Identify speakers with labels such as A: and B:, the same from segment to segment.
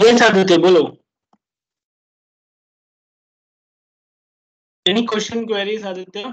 A: Yes Aditya बोलो। Any question queries Aditya?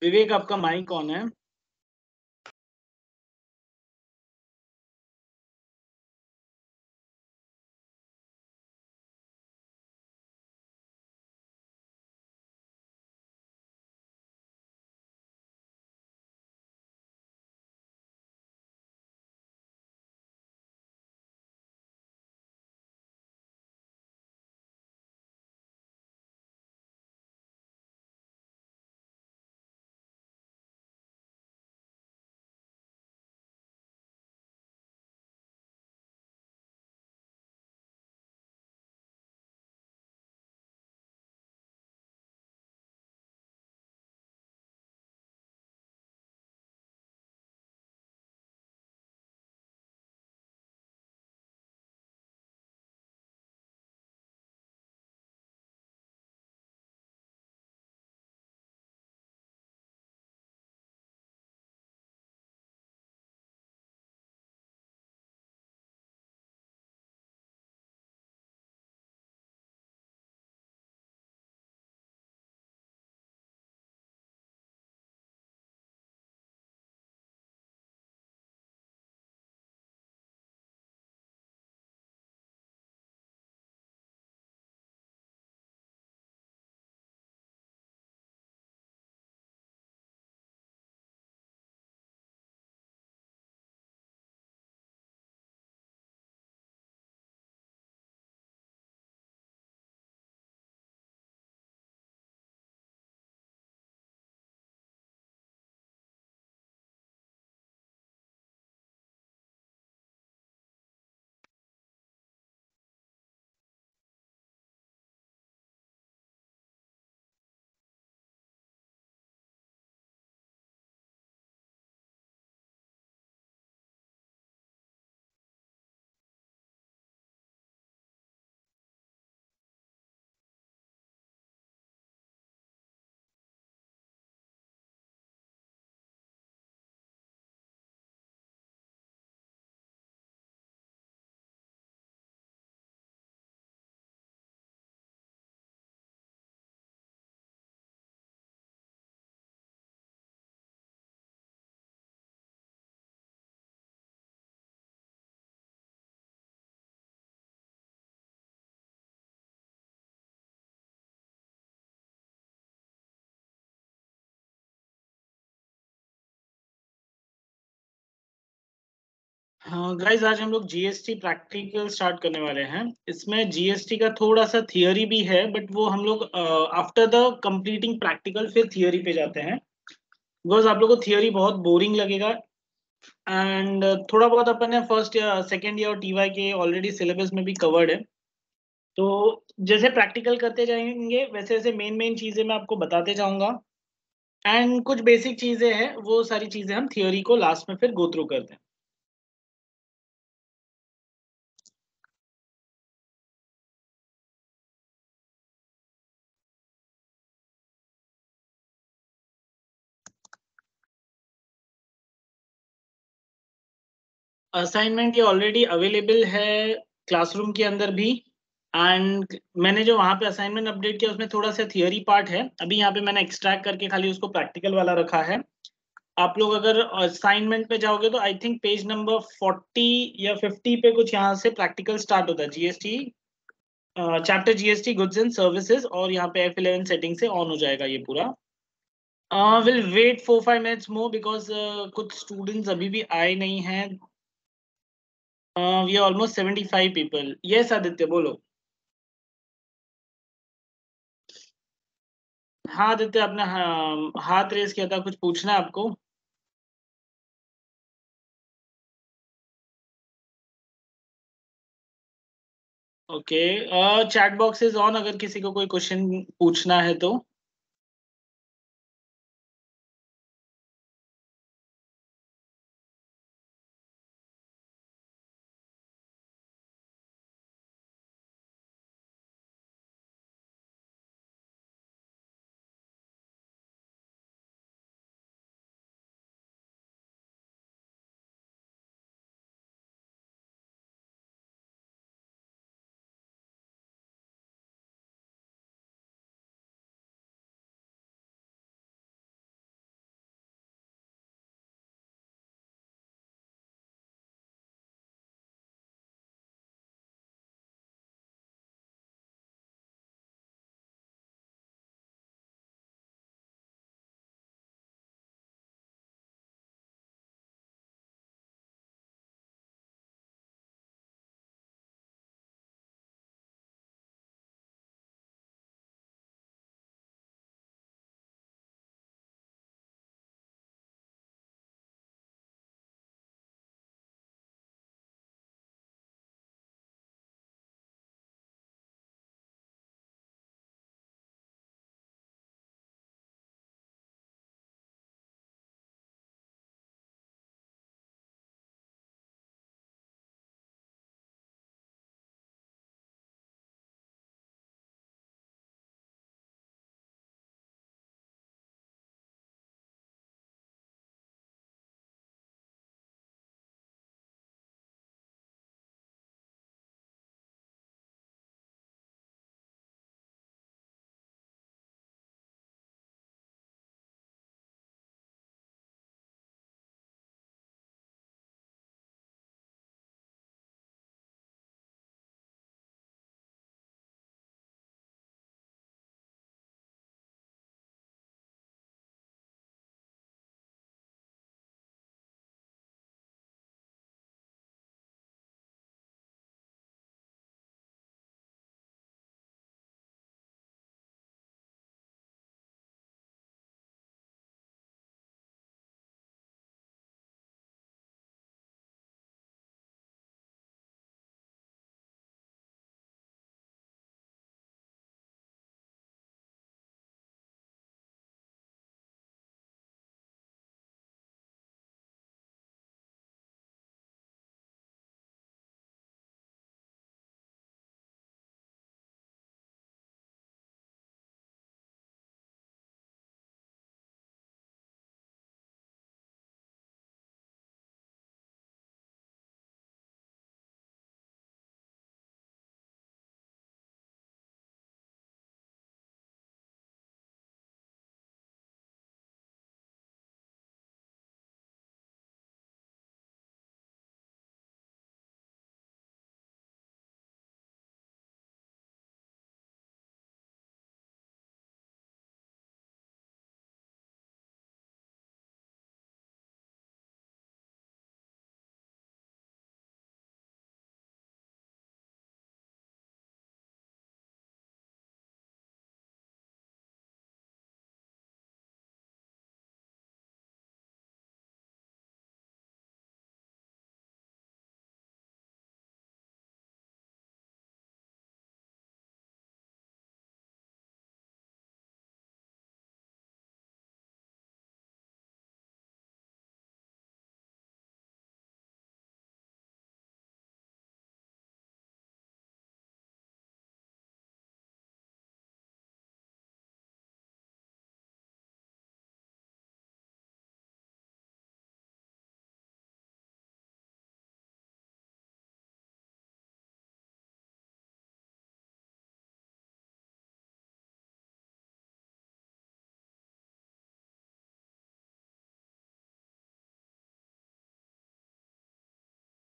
A: Vivek आपका mic on है। हाँ गाइस, आज हम लोग जीएसटी प्रैक्टिकल स्टार्ट करने वाले हैं। इसमें जीएसटी का थोड़ा सा थियरी भी है, बट वो हम लोग आफ्टर द कंप्लीटिंग प्रैक्टिकल फिर थियरी पे जाते हैं। बिकॉज आप लोगों को थियरी बहुत बोरिंग लगेगा। एंड थोड़ा बहुत अपन ने फर्स्ट या सेकेंड ईयर और टीवाई के ऑलरेडी सिलेबस में भी कवर्ड है। तो जैसे प्रैक्टिकल करते जाएंगे वैसे वैसे मेन मेन चीजें मैं आपको बताते जाऊंगा। एंड कुछ बेसिक चीजें हैं, वो सारी चीजें हम थियरी को लास्ट में फिर गो थ्रू करते हैं। असाइनमेंट ये ऑलरेडी अवेलेबल है क्लासरूम के अंदर भी। एंड मैंने जो वहाँ पे असाइनमेंट अपडेट किया उसमें थोड़ा सा थियरी पार्ट है, अभी यहाँ पे मैंने एक्सट्रैक्ट करके खाली उसको प्रैक्टिकल वाला रखा है। आप लोग अगर असाइनमेंट पे जाओगे तो आई थिंक पेज नंबर 40 या 50 पे कुछ यहाँ से प्रैक्टिकल स्टार्ट होता है, GST chapter GST goods and services, और यहाँ पे F11 सेटिंग से ऑन हो जाएगा ये पूरा। Will wait 4-5 minutes more because कुछ स्टूडेंट्स अभी भी आए नहीं हैं। We almost 75 people. Yes Aditya, बोलो। हाँ आदित्य, आपने हाथ रेस किया था, कुछ पूछना है आपको? Okay, chat box is on, अगर किसी को कोई क्वेश्चन पूछना है तो।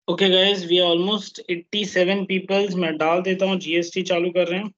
A: Okay guys, we are almost 87 peoples. मैं डाल देता हूँ, जीएसटी चालू कर रहे हैं।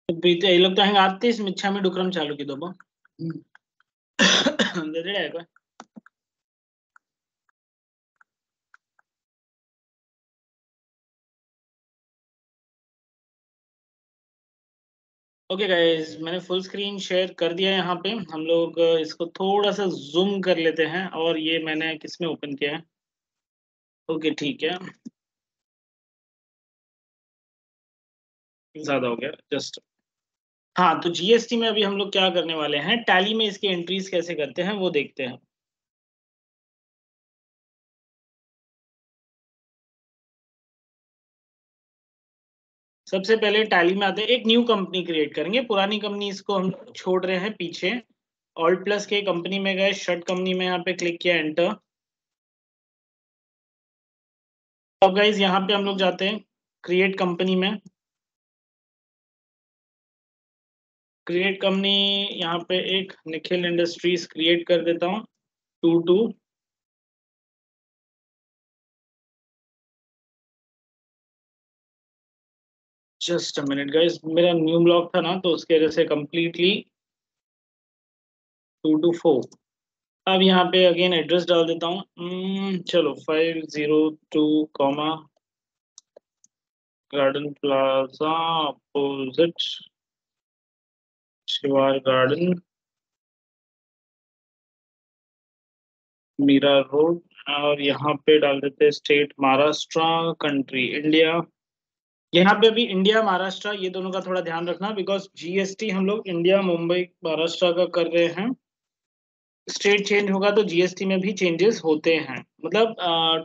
A: ये लोग तो ಹೆಂಗ ಆರ್ತಿಸ್ ಮಿಚ್ಛಾಮಿ ಡುಕ್ರಮ್ ಚಾಲು ಕಿದೋಬ ಅಂದ್ರೆ ಯಾಕ ओके गाइस, मैंने फुल स्क्रीन शेयर कर दिया है। यहाँ पे हम लोग इसको थोड़ा सा जूम कर लेते हैं, और ये मैंने किस में ओपन किया है। ओके ठीक है, ज्यादा हो गया जस्ट। हाँ, तो जीएसटी में अभी हम लोग क्या करने वाले हैं, टैली में इसकी एंट्रीज कैसे करते हैं वो देखते हैं। सबसे पहले टैली में आते हैं, एक न्यू कंपनी क्रिएट करेंगे। पुरानी कंपनी इसको हम छोड़ रहे हैं पीछे। ऑल्ट प्लस के कंपनी में गए, शर्ट कंपनी में यहाँ पे क्लिक किया, एंटर। अब गाइज यहाँ पे हम लोग जाते हैं क्रिएट कंपनी में। क्रिएट कंपनी, यहाँ पे एक निखिल इंडस्ट्रीज क्रिएट कर देता हूँ, 22। जस्ट अ मिनट गाइस, मेरा न्यू ब्लॉक था ना, तो उसके वजह से कंप्लीटली 224। अब यहाँ पे अगेन एड्रेस डाल देता हूँ। चलो 502 कॉमा गार्डन प्लाजा अपोजिट शिवार गार्डन, मीरा रोड। और यहाँ पे डाल देते हैं स्टेट महाराष्ट्र, कंट्री इंडिया। यहाँ पे भी इंडिया महाराष्ट्र ये दोनों का थोड़ा ध्यान रखना, बिकॉज जीएसटी हम लोग इंडिया मुंबई महाराष्ट्र का कर रहे हैं। स्टेट चेंज होगा तो जीएसटी में भी चेंजेस होते हैं, मतलब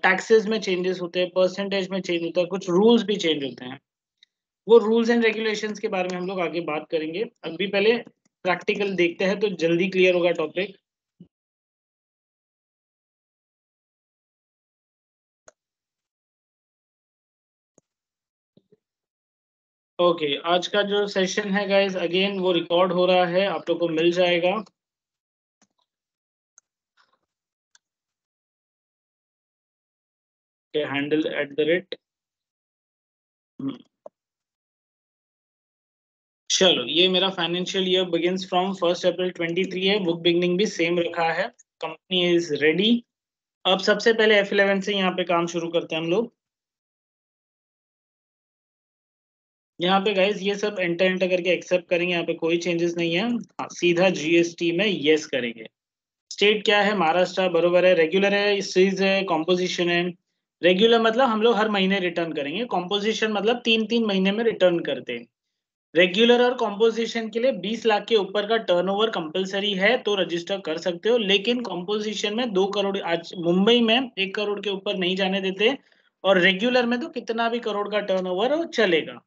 A: टैक्सेस में चेंजेस होते हैं, परसेंटेज में चेंज होता है, कुछ रूल्स भी चेंज होते हैं। वो रूल्स एंड रेगुलेशंस के बारे में हम लोग आगे बात करेंगे। अभी पहले प्रैक्टिकल देखते हैं तो जल्दी क्लियर होगा टॉपिक। ओके, आज का जो सेशन है गाइस, अगेन वो रिकॉर्ड हो रहा है, आप लोग को मिल जाएगा। हैंडल @ चलो, ये मेरा फाइनेंशियल ईयर बिगिंस फ्रॉम 1 अप्रैल 23 है। बुक बिगनिंग भी सेम रखा है। Company is ready. अब सबसे पहले F11 से यहाँ पे काम शुरू करते हैं हम लोग। यहाँ पे गाइस ये सब एंटर एंटर करके एक्सेप्ट करेंगे, यहाँ पे कोई चेंजेस नहीं है। हाँ, सीधा जीएसटी में यस करेंगे। स्टेट क्या है, महाराष्ट्र, बरोबर है। रेगुलर है, सीज है, कॉम्पोजिशन है। रेगुलर मतलब हम लोग हर महीने रिटर्न करेंगे, कॉम्पोजिशन मतलब 3-3 महीने में रिटर्न करते हैं। रेगुलर और कॉम्पोजिशन के लिए 20 लाख के ऊपर का टर्नओवर कंपलसरी है, तो रजिस्टर कर सकते हो। लेकिन कॉम्पोजिशन में 2 करोड़, आज मुंबई में 1 करोड़ के ऊपर नहीं जाने देते, और रेगुलर में तो कितना भी करोड़ का टर्नओवर हो चलेगा।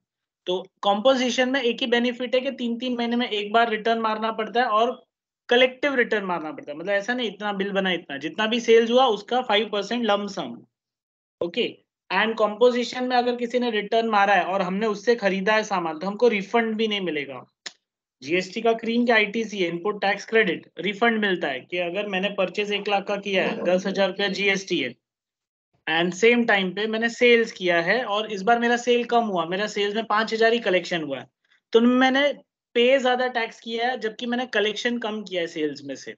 A: तो कॉम्पोजिशन में एक ही बेनिफिट है कि 3-3 महीने में एक बार रिटर्न मारना पड़ता है, और कलेक्टिव रिटर्न मारना पड़ता है। मतलब ऐसा नहीं इतना बिल बना, इतना जितना भी सेल्स हुआ उसका 5% लमसम। ओके। एंड कॉम्पोजिशन में अगर किसी ने रिटर्न मारा है और हमने उससे खरीदा है सामान, तो हमको रिफंड भी नहीं मिलेगा। जीएसटी का क्रीम क्या आईटीसी है, इनपुट टैक्स क्रेडिट, रिफंड मिलता है कि अगर मैंने परचेज 1 लाख का किया है, 10,000 रुपया जीएसटी है, एंड सेम टाइम पे मैंने सेल्स किया है और इस बार मेरा सेल कम हुआ, मेरा सेल्स में 5,000 ही कलेक्शन हुआ है, तो मैंने पे ज्यादा टैक्स किया है जबकि मैंने कलेक्शन कम किया है सेल्स में से,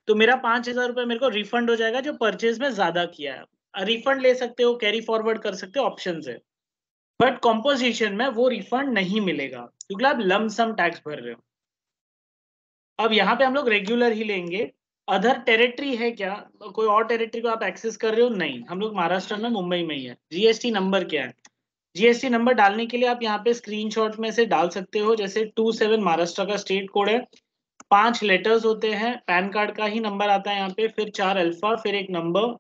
A: तो मेरा 5,000 रुपये मेरे को रिफंड हो जाएगा जो परचेज में ज्यादा किया है। रिफंड ले सकते हो, कैरी फॉरवर्ड कर सकते हो, ऑप्शन है, बट कॉम्पोजिशन में वो रिफंड नहीं मिलेगा क्योंकि आप लमसम टैक्स भर रहे हो। अब यहाँ पे हम लोग रेगुलर ही लेंगे। अदर टेरिटरी है क्या, कोई और टेरिटरी को आप एक्सेस कर रहे हो? नहीं, हम लोग महाराष्ट्र में मुंबई में ही है। जीएसटी नंबर क्या है? जीएसटी नंबर डालने के लिए आप यहाँ पे स्क्रीनशॉट में से डाल सकते हो, जैसे 27 महाराष्ट्र का स्टेट कोड है, 5 लेटर्स होते हैं, पैन कार्ड का ही नंबर आता है यहाँ पे, फिर 4 अल्फा, फिर एक नंबर,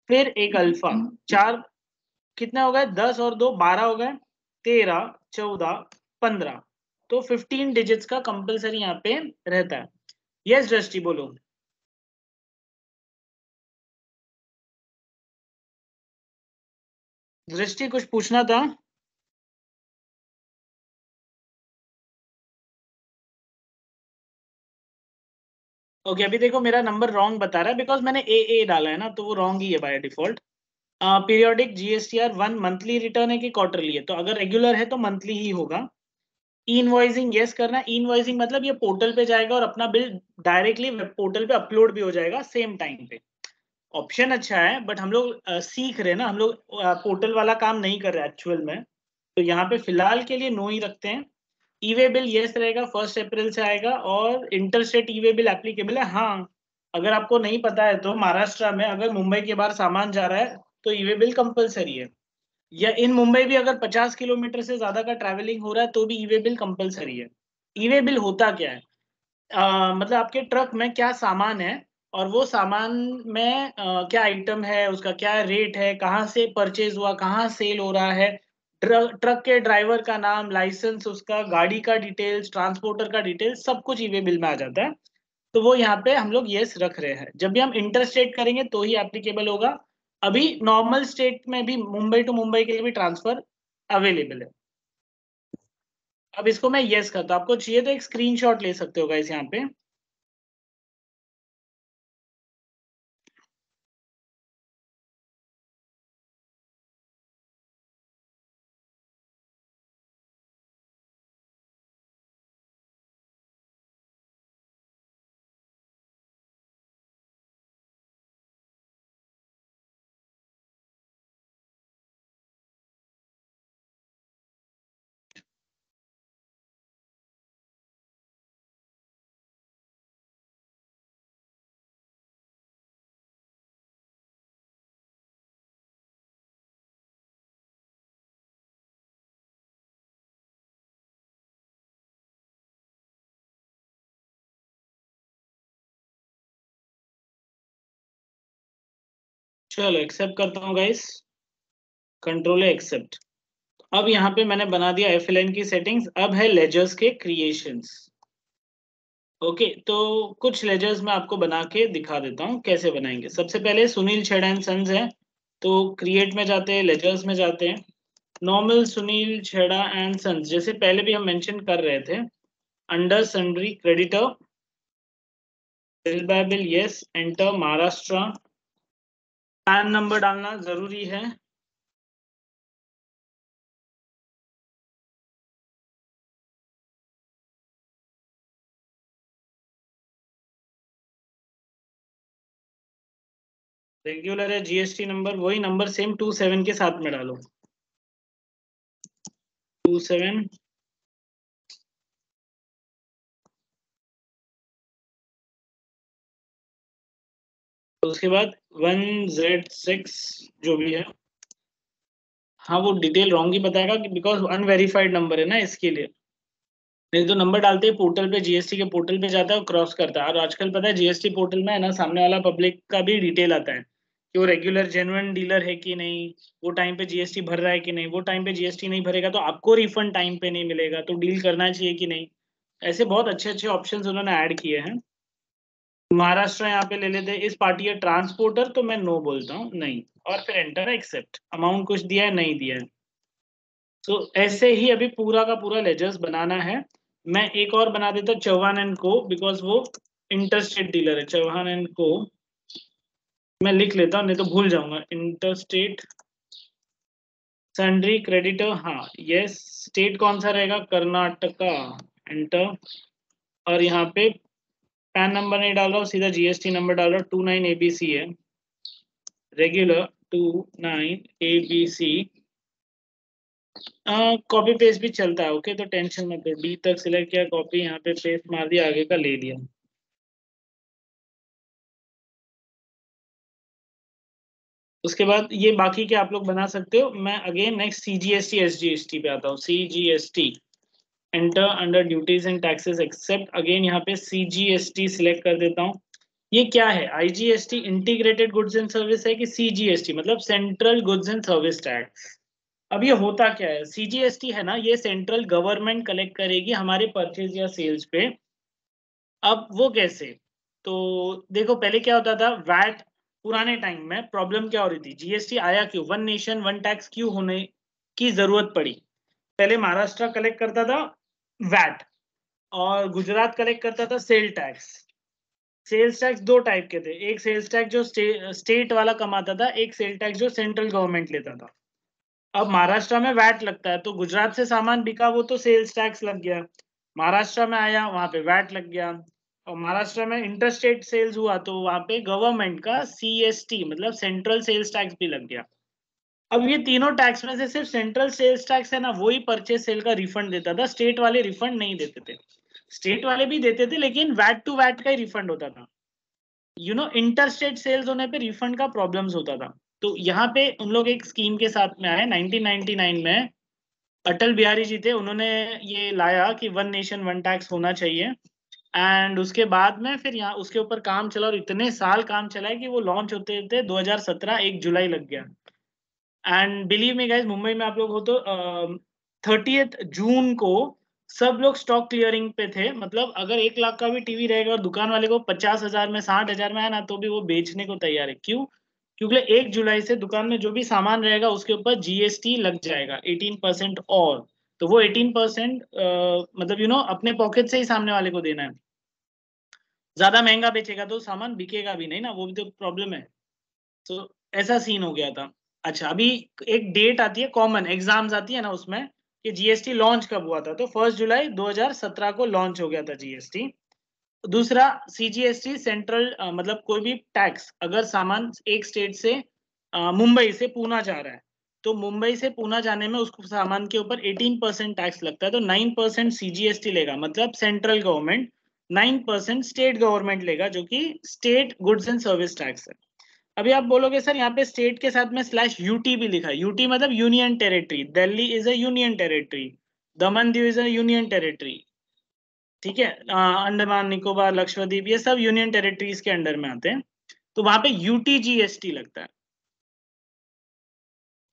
A: फिर एक अल्फा, 4 कितने हो गए? 10 और 2 12 हो गए, 13 14 15, तो 15 डिजिट्स का कंपलसरी यहाँ पे रहता है। यस दृष्टि बोलो। दृष्टि कुछ पूछना था? ओके, अभी देखो मेरा नंबर रॉन्ग बता रहा है बिकॉज मैंने ए डाला है ना, तो वो रॉन्ग ही है by default. Periodic GSTR 1 monthly return है कि क्वार्टरली है? तो अगर रेगुलर है तो मंथली ही होगा। ई इनवॉइसिंग यस करना। ई इनवॉइसिंग मतलब ये पोर्टल पे जाएगा और अपना बिल डायरेक्टली वेब पोर्टल पे अपलोड भी हो जाएगा सेम टाइम पे। ऑप्शन अच्छा है, बट हम लोग सीख रहे हैं ना, हम लोग पोर्टल वाला काम नहीं कर रहे एक्चुअल में, तो यहाँ पे फिलहाल के लिए नो ही रखते हैं। ई वे बिल यस रहेगा, 1 अप्रैल से आएगा, और इंटरस्टेट ई वे बिल एप्लीकेबल है। हाँ, अगर आपको नहीं पता है तो महाराष्ट्र में अगर मुंबई के बाहर सामान जा रहा है तो ई वे बिल कंपलसरी है, या इन मुंबई भी अगर 50 किलोमीटर से ज्यादा का ट्रैवलिंग हो रहा है तो भी ई वे बिल कंपलसरी है। ई वे बिल होता क्या है? मतलब आपके ट्रक में क्या सामान है और वो सामान में क्या आइटम है, उसका क्या रेट है, कहाँ से परचेज हुआ, कहाँ सेल हो रहा है, ट्रक के ड्राइवर का नाम, लाइसेंस, उसका गाड़ी का डिटेल्स, ट्रांसपोर्टर का डिटेल्स, सब कुछ ई वे बिल में आ जाता है। तो वो यहाँ पे हम लोग यस रख रहे हैं। जब भी हम इंटर स्टेट करेंगे तो ही एप्लीकेबल होगा। अभी नॉर्मल स्टेट में भी मुंबई टू मुंबई के लिए भी ट्रांसफर अवेलेबल है। अब इसको मैं यस करता हूँ, आपको चाहिए तो एक स्क्रीनशॉट ले सकते हो गाइस यहाँ पे। चलो एक्सेप्ट करता हूँ गाइस, कंट्रोल एक्सेप्ट। अब यहाँ पे मैंने बना दिया एफएलएन की सेटिंग्स। अब है लेजर्स के क्रिएशंस। ओके, तो कुछ लेजर्स मैं आपको बना के दिखा देता हूँ कैसे बनाएंगे। सबसे पहले सुनील छेड़ा एंड सन्स है, तो क्रिएट में जाते हैं, लेजर्स में जाते हैं, नॉर्मल सुनील छेड़ा एंड सन्स, जैसे पहले भी हम मेंशन कर रहे थे, under sundry creditor, bill bye bill yes, enter Maharashtra, pan number डालना जरूरी है। रेगुलर है जीएसटी नंबर, वही नंबर सेम 27 के साथ में डालो, 27। उसके बाद 1Z6 जो भी है। हाँ, वो डिटेल रॉन्ग ही बताएगा कि बिकॉज अनवेरिफाइड नंबर है ना, इसके लिए। नहीं तो नंबर डालते ही पोर्टल पे, जीएसटी के पोर्टल पे जाता है और क्रॉस करता है। और आजकल पता है जीएसटी पोर्टल में है ना, सामने वाला पब्लिक का भी डिटेल आता है कि वो रेगुलर जेन्युइन डीलर है कि नहीं, वो टाइम पे जीएसटी भर रहा है कि नहीं। वो टाइम पे जीएसटी नहीं भरेगा तो आपको रिफंड टाइम पे नहीं मिलेगा, तो डील करना चाहिए कि नहीं। ऐसे बहुत अच्छे अच्छे ऑप्शंस उन्होंने ऐड किए हैं। महाराष्ट्र यहाँ पे ले लेते हैं, इस पार्टी है ट्रांसपोर्टर, तो मैं नो बोलता हूँ, नहीं, और फिर एंटर एक्सेप्ट। अमाउंट कुछ दिया है, नहीं दिया है। तो ऐसे ही अभी पूरा का पूरा लेजर्स बनाना है। मैं एक और बना देता चौहान एंड को, बिकॉज वो इंटरस्टेट डीलर है, चौहान एंड को। मैं लिख लेता हूँ नहीं तो भूल जाऊंगा। इंटरस्टेट सन्ड्री क्रेडिटर, हाँ यस। स्टेट कौन सा रहेगा? कर्नाटका। एंटर। और यहाँ पे पैन नंबर नहीं डाल रहा हूँ, सीधा जीएसटी नंबर डाल रहा हूँ। 29 एबीसी है, रेगुलर 29 एबीसी। कॉपी पेस्ट भी चलता है, ओके, तो टेंशन मत लो। डी तक सिलेक्ट किया, कॉपी यहाँ पे पेस्ट मार दिया, आगे का ले लिया। उसके बाद ये बाकी के आप लोग बना सकते हो। मैं अगेन नेक्स्ट सीजीएसटी एसजीएसटी पे आता हूँ। CGST, enter under duties and taxes accept. Again यहाँ पे सीजीएसटी सिलेक्ट कर देता हूँ। ये क्या है? IGST integrated goods and service है कि सीजीएसटी मतलब central goods and service tax? अब ये होता क्या है? सीजीएसटी है ना, ये सेंट्रल गवर्नमेंट कलेक्ट करेगी हमारे परचेज या सेल्स पे। अब वो कैसे? तो देखो पहले क्या होता था, वैट। पुराने टाइम में प्रॉब्लम क्या हो रही थी? जीएसटी आया क्यों? वन नेशन वन टैक्स क्यों होने की जरूरत पड़ी? पहले महाराष्ट्र कलेक्ट करता था वैट, और गुजरात कलेक्ट करता था सेल टैक्स। सेल्स टैक्स दो टाइप के थे, एक सेल्स टैक्स जो स्टेट वाला कमाता था, एक सेल टैक्स जो सेंट्रल गवर्नमेंट लेता था। अब महाराष्ट्र में वैट लगता है, तो गुजरात से सामान बिका वो तो सेल्स टैक्स लग गया। महाराष्ट्र में आया, वहां पे वैट लग गया। और महाराष्ट्र में इंटरस्टेट सेल्स हुआ तो वहां पे गवर्नमेंट का सीएसटी मतलब सेंट्रल सेल्स टैक्स भी लग गया। अब ये तीनों टैक्स में से सिर्फ सेंट्रल सेल्स टैक्स है ना, वही परचेज सेल का रिफंड देता था। स्टेट वाले रिफंड नहीं देते थे। स्टेट वाले भी देते थे लेकिन वैट टू वैट का ही रिफंड होता था। इंटर स्टेट सेल्स होने पे रिफंड का प्रॉब्लम्स होता था। तो यहाँ पे उन लोग एक स्कीम के साथ में आए 1999 में। अटल बिहारी जी थे, उन्होंने ये लाया कि वन नेशन वन टैक्स होना चाहिए। एंड उसके बाद में फिर यहाँ उसके ऊपर काम चला, और इतने साल काम चला है कि वो लॉन्च होते थे 2017 1 जुलाई लग गया। And believe me guys, Mumbai में आप लोग हो तो 30th जून को सब लोग स्टॉक क्लियरिंग पे थे। मतलब अगर 1 लाख का भी टीवी रहेगा और दुकान वाले को 50,000 में 60,000 में है ना, तो भी वो बेचने को तैयार है। क्यों? क्योंकि 1 जुलाई से दुकान में जो भी सामान रहेगा उसके ऊपर जीएसटी लग जाएगा 18%। और तो वो 18% मतलब अपने पॉकेट से ही सामने वाले को देना है। ज्यादा महंगा बेचेगा तो सामान बिकेगा भी नहीं ना, वो भी तो प्रॉब्लम है। तो ऐसा सीन हो गया था। अच्छा, अभी एक डेट आती है, कॉमन एग्जाम्स आती है ना उसमें, कि जीएसटी लॉन्च कब हुआ था? तो 1 जुलाई 2017 को लॉन्च हो गया था जीएसटी। दूसरा, सीजीएसटी सेंट्रल मतलब कोई भी टैक्स, अगर सामान एक स्टेट से मुंबई से पूना जा रहा है, तो मुंबई से पूना जाने में उसको सामान के ऊपर 18% टैक्स लगता है। तो 9% सीजीएसटी लेगा, मतलब सेंट्रल गवर्नमेंट। 9% स्टेट गवर्नमेंट लेगा, जो कि state goods and service tax है। अभी आप बोलोगे सर यहाँ पे स्टेट के साथ में स्लैश यूटी भी लिखा है। यूटी मतलब union territory. Delhi is a union territory, Daman Diu is a union territory. ठीक है, अंडमान निकोबार लक्षद्वीप ये सब यूनियन टेरिटरीज के अंडर में आते हैं। तो वहां पे यूटीजीएसटी लगता है।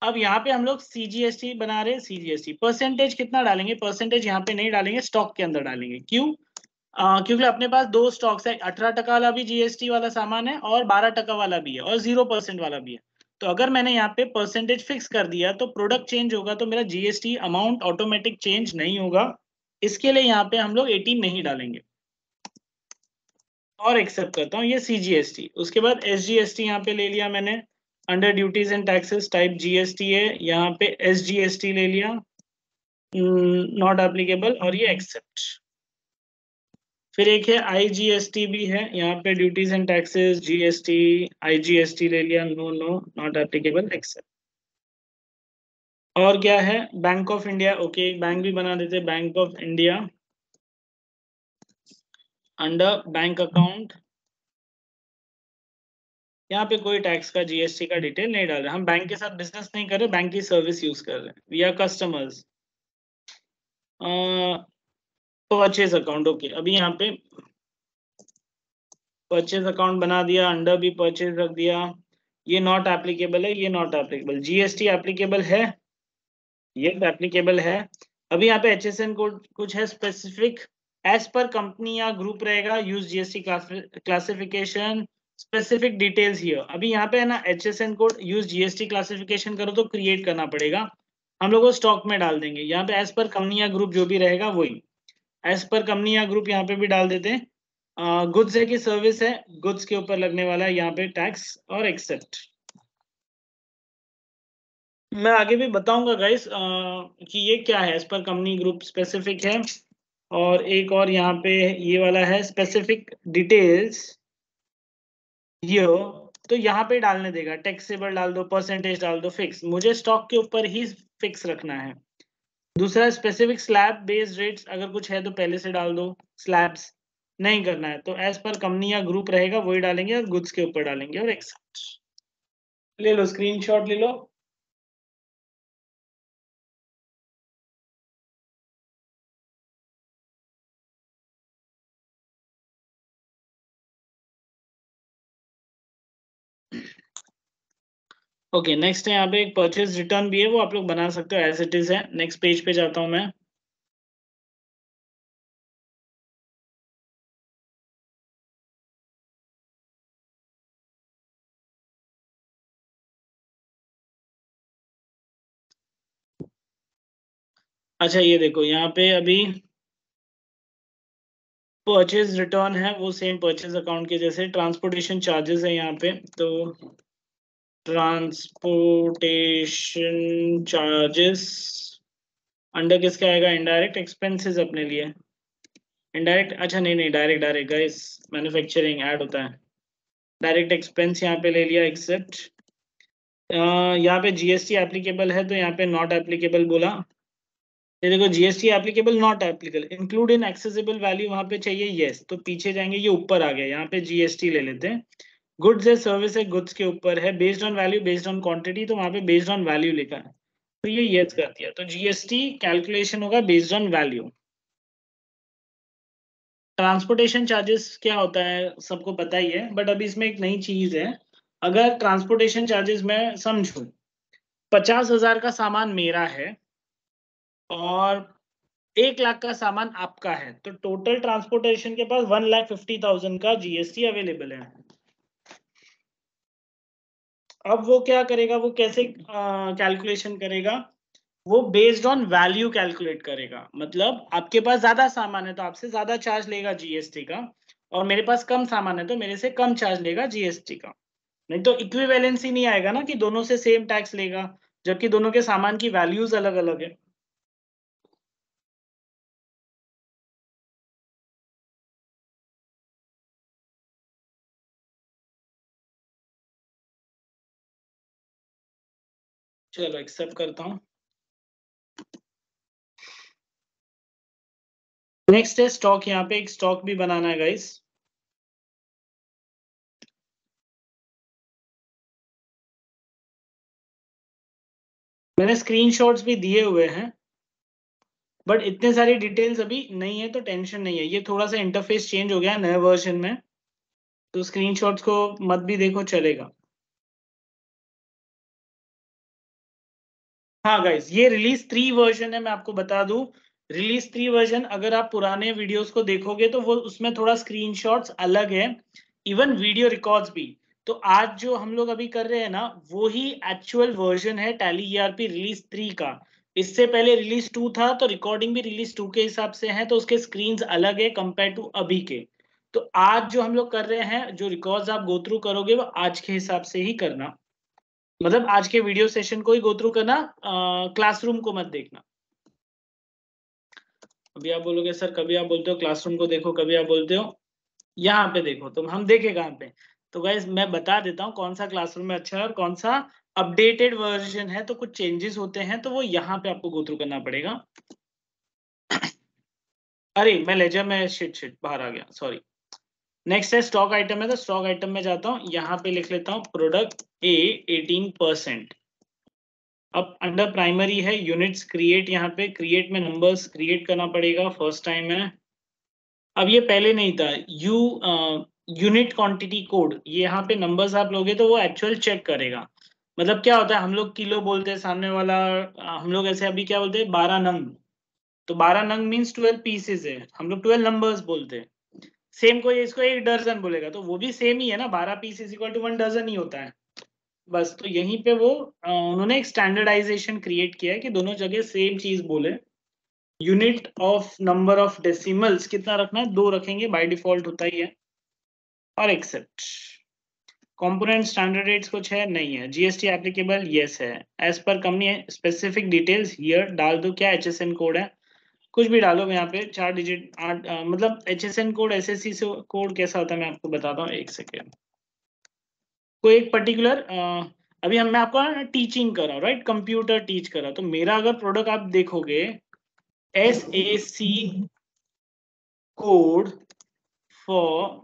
A: अब यहाँ पे हम लोग सीजीएसटी बना रहे हैं। सीजीएसटी परसेंटेज कितना डालेंगे? परसेंटेज यहाँ पे नहीं डालेंगे, स्टॉक के अंदर डालेंगे। क्यों? क्योंकि अपने पास दो स्टॉक्स है, 18% वाला भी जीएसटी वाला सामान है और 12% वाला भी है और 0% वाला भी है। तो अगर मैंने यहाँ पे परसेंटेज फिक्स कर दिया तो प्रोडक्ट चेंज होगा तो मेरा जीएसटी अमाउंट ऑटोमेटिक चेंज नहीं होगा। इसके लिए यहाँ पे हम लोग 18 नहीं डालेंगे और एक्सेप्ट करता हूँ ये सीजीएसटी। उसके बाद एसजीएसटी यहाँ पे ले लिया मैंने। Under duties and taxes type GST है, यहाँ पे एसजीएसटी ले लिया, नॉट एप्लीकेबल, और ये एक्सेप्ट। फिर एक है आईजीएसटी भी है, यहाँ पे duties and taxes GST, IGST ले लिया, no no not applicable, accept. और क्या है? Bank of India, okay, bank भी बना देते, bank of India. Under bank account, यहाँ पे कोई टैक्स का जीएसटी का डिटेल नहीं डाल रहे, हम बैंक के साथ बिजनेस नहीं कर रहे, बैंक की सर्विस यूज कर रहे हैं, we are customers. Purchase account, okay, अभी यहाँ पे परचेज अकाउंट बना दिया, अंडर भी परचेज रख दिया। ये नॉट एप्लीकेबल है, ये नॉट एप्लीकेबल। जीएसटी एप्लीकेबल है, ये एप्लीकेबल है। अभी यहाँ पे एचएसएन कोड कुछ है स्पेसिफिक, एज पर कंपनी या ग्रुप रहेगा, use GST classification, specific details here. अभी यहाँ पे है ना HSN code use GST classification करो तो क्रिएट करना पड़ेगा, हम लोग को स्टॉक में डाल देंगे। यहाँ पे एज पर कंपनी या ग्रुप जो भी रहेगा वही, एज पर कंपनी या ग्रुप यहाँ पे भी डाल देते हैं। गुड्स है कि सर्विस है, गुड्स के ऊपर लगने वाला है यहाँ पे टैक्स और एक्सेप्ट। मैं आगे भी बताऊंगा गाइस कि ये क्या है, as per company group specific है, और एक और यहाँ पे ये वाला है स्पेसिफिक डिटेल्स ये हो, तो यहाँ पे डालने देगा, टैक्सेबल डाल दो, परसेंटेज डाल दो, फिक्स, मुझे स्टॉक के ऊपर ही फिक्स रखना है। दूसरा स्पेसिफिक स्लैब बेस्ड रेट्स, अगर कुछ है तो पहले से डाल दो, स्लैब्स नहीं करना है तो एज पर कंपनी या ग्रुप रहेगा वही डालेंगे और गुड्स के ऊपर डालेंगे और एक्सेप्ट। ले लो स्क्रीनशॉट ले लो। ओके नेक्स्ट है यहाँ पे एक परचेज रिटर्न भी है, वो आप लोग बना सकते हो एज इट इज है। नेक्स्ट पेज पे जाता हूँ मैं। अच्छा ये देखो यहाँ पे अभी परचेज रिटर्न है वो सेम परचेज अकाउंट के जैसे, ट्रांसपोर्टेशन चार्जेस है यहाँ पे, तो ट्रांसपोर्टेशन चार्जेस अंडर किसके आएगा, इनडायरेक्ट एक्सपेंसेस अपने लिए, इनडायरेक्ट, अच्छा नहीं नहीं direct, direct guys, manufacturing add होता है, डायरेक्ट एक्सपेंस यहाँ पे ले लिया एक्सेप्ट। यहाँ पे जीएसटी एप्लीकेबल है तो यहाँ पे नॉट एप्लीकेबल बोला। ये देखो GST applicable not applicable, include in accessible value वहां पे चाहिए यस, तो पीछे जाएंगे ये ऊपर आ गया, यहाँ पे जीएसटी ले लेते हैं। गुड्स है सर्विस है, गुड्स के ऊपर है, based on value based on quantity, तो वहां पे बेस्ड ऑन वैल्यू लिखा है तो ये यस कर दिया, तो जीएसटी कैलकुलेशन होगा based on value. Transportation charges क्या होता है सबको पता ही है, बट अभी इसमें एक नई चीज है। अगर ट्रांसपोर्टेशन चार्जेस में समझो 50,000 का सामान मेरा है और 1 लाख का सामान आपका है, तो टोटल ट्रांसपोर्टेशन के पास 1,50,000 का जीएसटी अवेलेबल है। अब वो क्या करेगा, वो कैसे कैलकुलेशन करेगा, वो बेस्ड ऑन वैल्यू कैलकुलेट करेगा, मतलब आपके पास ज्यादा सामान है तो आपसे ज्यादा चार्ज लेगा जीएसटी का, और मेरे पास कम सामान है तो मेरे से कम चार्ज लेगा जीएसटी का। नहीं तो इक्विवेलेंसी नहीं आएगा ना कि दोनों से सेम टैक्स लेगा, जबकि दोनों के सामान की वैल्यूज अलग अलग है। चलो एक्सेप्ट करता हूँ। नेक्स्ट है स्टॉक, यहाँ पे एक स्टॉक भी बनाना है गाइस। मैंने स्क्रीनशॉट्स भी दिए हुए हैं, बट इतने सारी डिटेल्स अभी नहीं है तो टेंशन नहीं है, ये थोड़ा सा इंटरफेस चेंज हो गया है नए वर्जन में, तो स्क्रीनशॉट्स को मत भी देखो चलेगा। हाँ गाइस ये रिलीज 3 वर्जन है, मैं आपको बता दूं, रिलीज 3 वर्जन, अगर आप पुराने वीडियोस को देखोगे तो वो उसमें थोड़ा स्क्रीनशॉट्स अलग है, इवन वीडियो रिकॉर्ड्स भी। तो आज जो हम लोग अभी कर रहे हैं ना वो ही एक्चुअल वर्जन है टैली ईआरपी रिलीज 3 का। इससे पहले रिलीज 2 था तो रिकॉर्डिंग भी रिलीज 2 के हिसाब से है, तो उसके स्क्रीन अलग है कंपेयर टू अभी के। तो आज जो हम लोग कर रहे हैं, जो रिकॉर्ड्स आप गो थ्रू करोगे वो आज के हिसाब से ही करना, मतलब आज के वीडियो सेशन को ही गो थ्रू करना, क्लासरूम को मत देखना। अभी आप बोलोगे सर, कभी आप बोलते हो क्लासरूम को देखो, कभी आप बोलते हो यहाँ पे देखो, तो हम देखे कहाँ पे। तो गाइज मैं बता देता हूँ कौन सा क्लासरूम में अच्छा है और कौन सा अपडेटेड वर्जन है, तो कुछ चेंजेस होते हैं तो वो यहाँ पे आपको गो थ्रू करना पड़ेगा। अरे मैं लेजर में शिट शिट बाहर आ गया, सॉरी। नेक्स्ट है स्टॉक आइटम है, तो स्टॉक आइटम में जाता हूँ, यहाँ पे लिख लेता हूँ प्रोडक्ट ए 18%। अब अंडर प्राइमरी है यूनिट्स क्रिएट, यहाँ पे क्रिएट में नंबर्स क्रिएट करना पड़ेगा, फर्स्ट टाइम है। अब ये पहले नहीं था, यू यूनिट क्वांटिटी कोड, ये यहाँ पे नंबर्स आप लोगे तो वो एक्चुअल चेक करेगा। मतलब क्या होता है, हम लोग किलो बोलते हैं, सामने वाला हम लोग ऐसे अभी क्या बोलते हैं 12 नंग, तो 12 नंग मीन्स 12 पीसेज है, हम लोग 12 नंबर्स बोलते हैं। सेम कोई इसको 1 दर्जन बोलेगा तो वो भी सेम ही है ना, 12 पीस इज इक्वल टू 1 दर्जन ही होता है। बस तो यहीं पे वो उन्होंने एक स्टैंडर्डाइजेशन क्रिएट किया है कि दोनों जगह सेम चीज बोले। Unit of number of decimals कितना रखना है, 2 रखेंगे, बाय डिफॉल्ट होता ही है। और एक्सेप्ट। कंपोनेंट स्टैंडर्ड रेट्स कुछ है नहीं है। जीएसटी एप्लीकेबल यस है। As per company specific details here डाल दो, क्या एचएसएन कोड है, कुछ भी डालो। मैं यहाँ पे 4 डिजिट 8 मतलब एचएसएन कोड एसएससी से कोड कैसा होता है मैं आपको बताता हूँ, एक सेकेंड। कोई एक पर्टिकुलर अभी मैं आपको टीचिंग कर रहा हूँ, राइट, कंप्यूटर टीच कर रहा हूँ, तो मेरा अगर प्रोडक्ट आप देखोगे SAC code for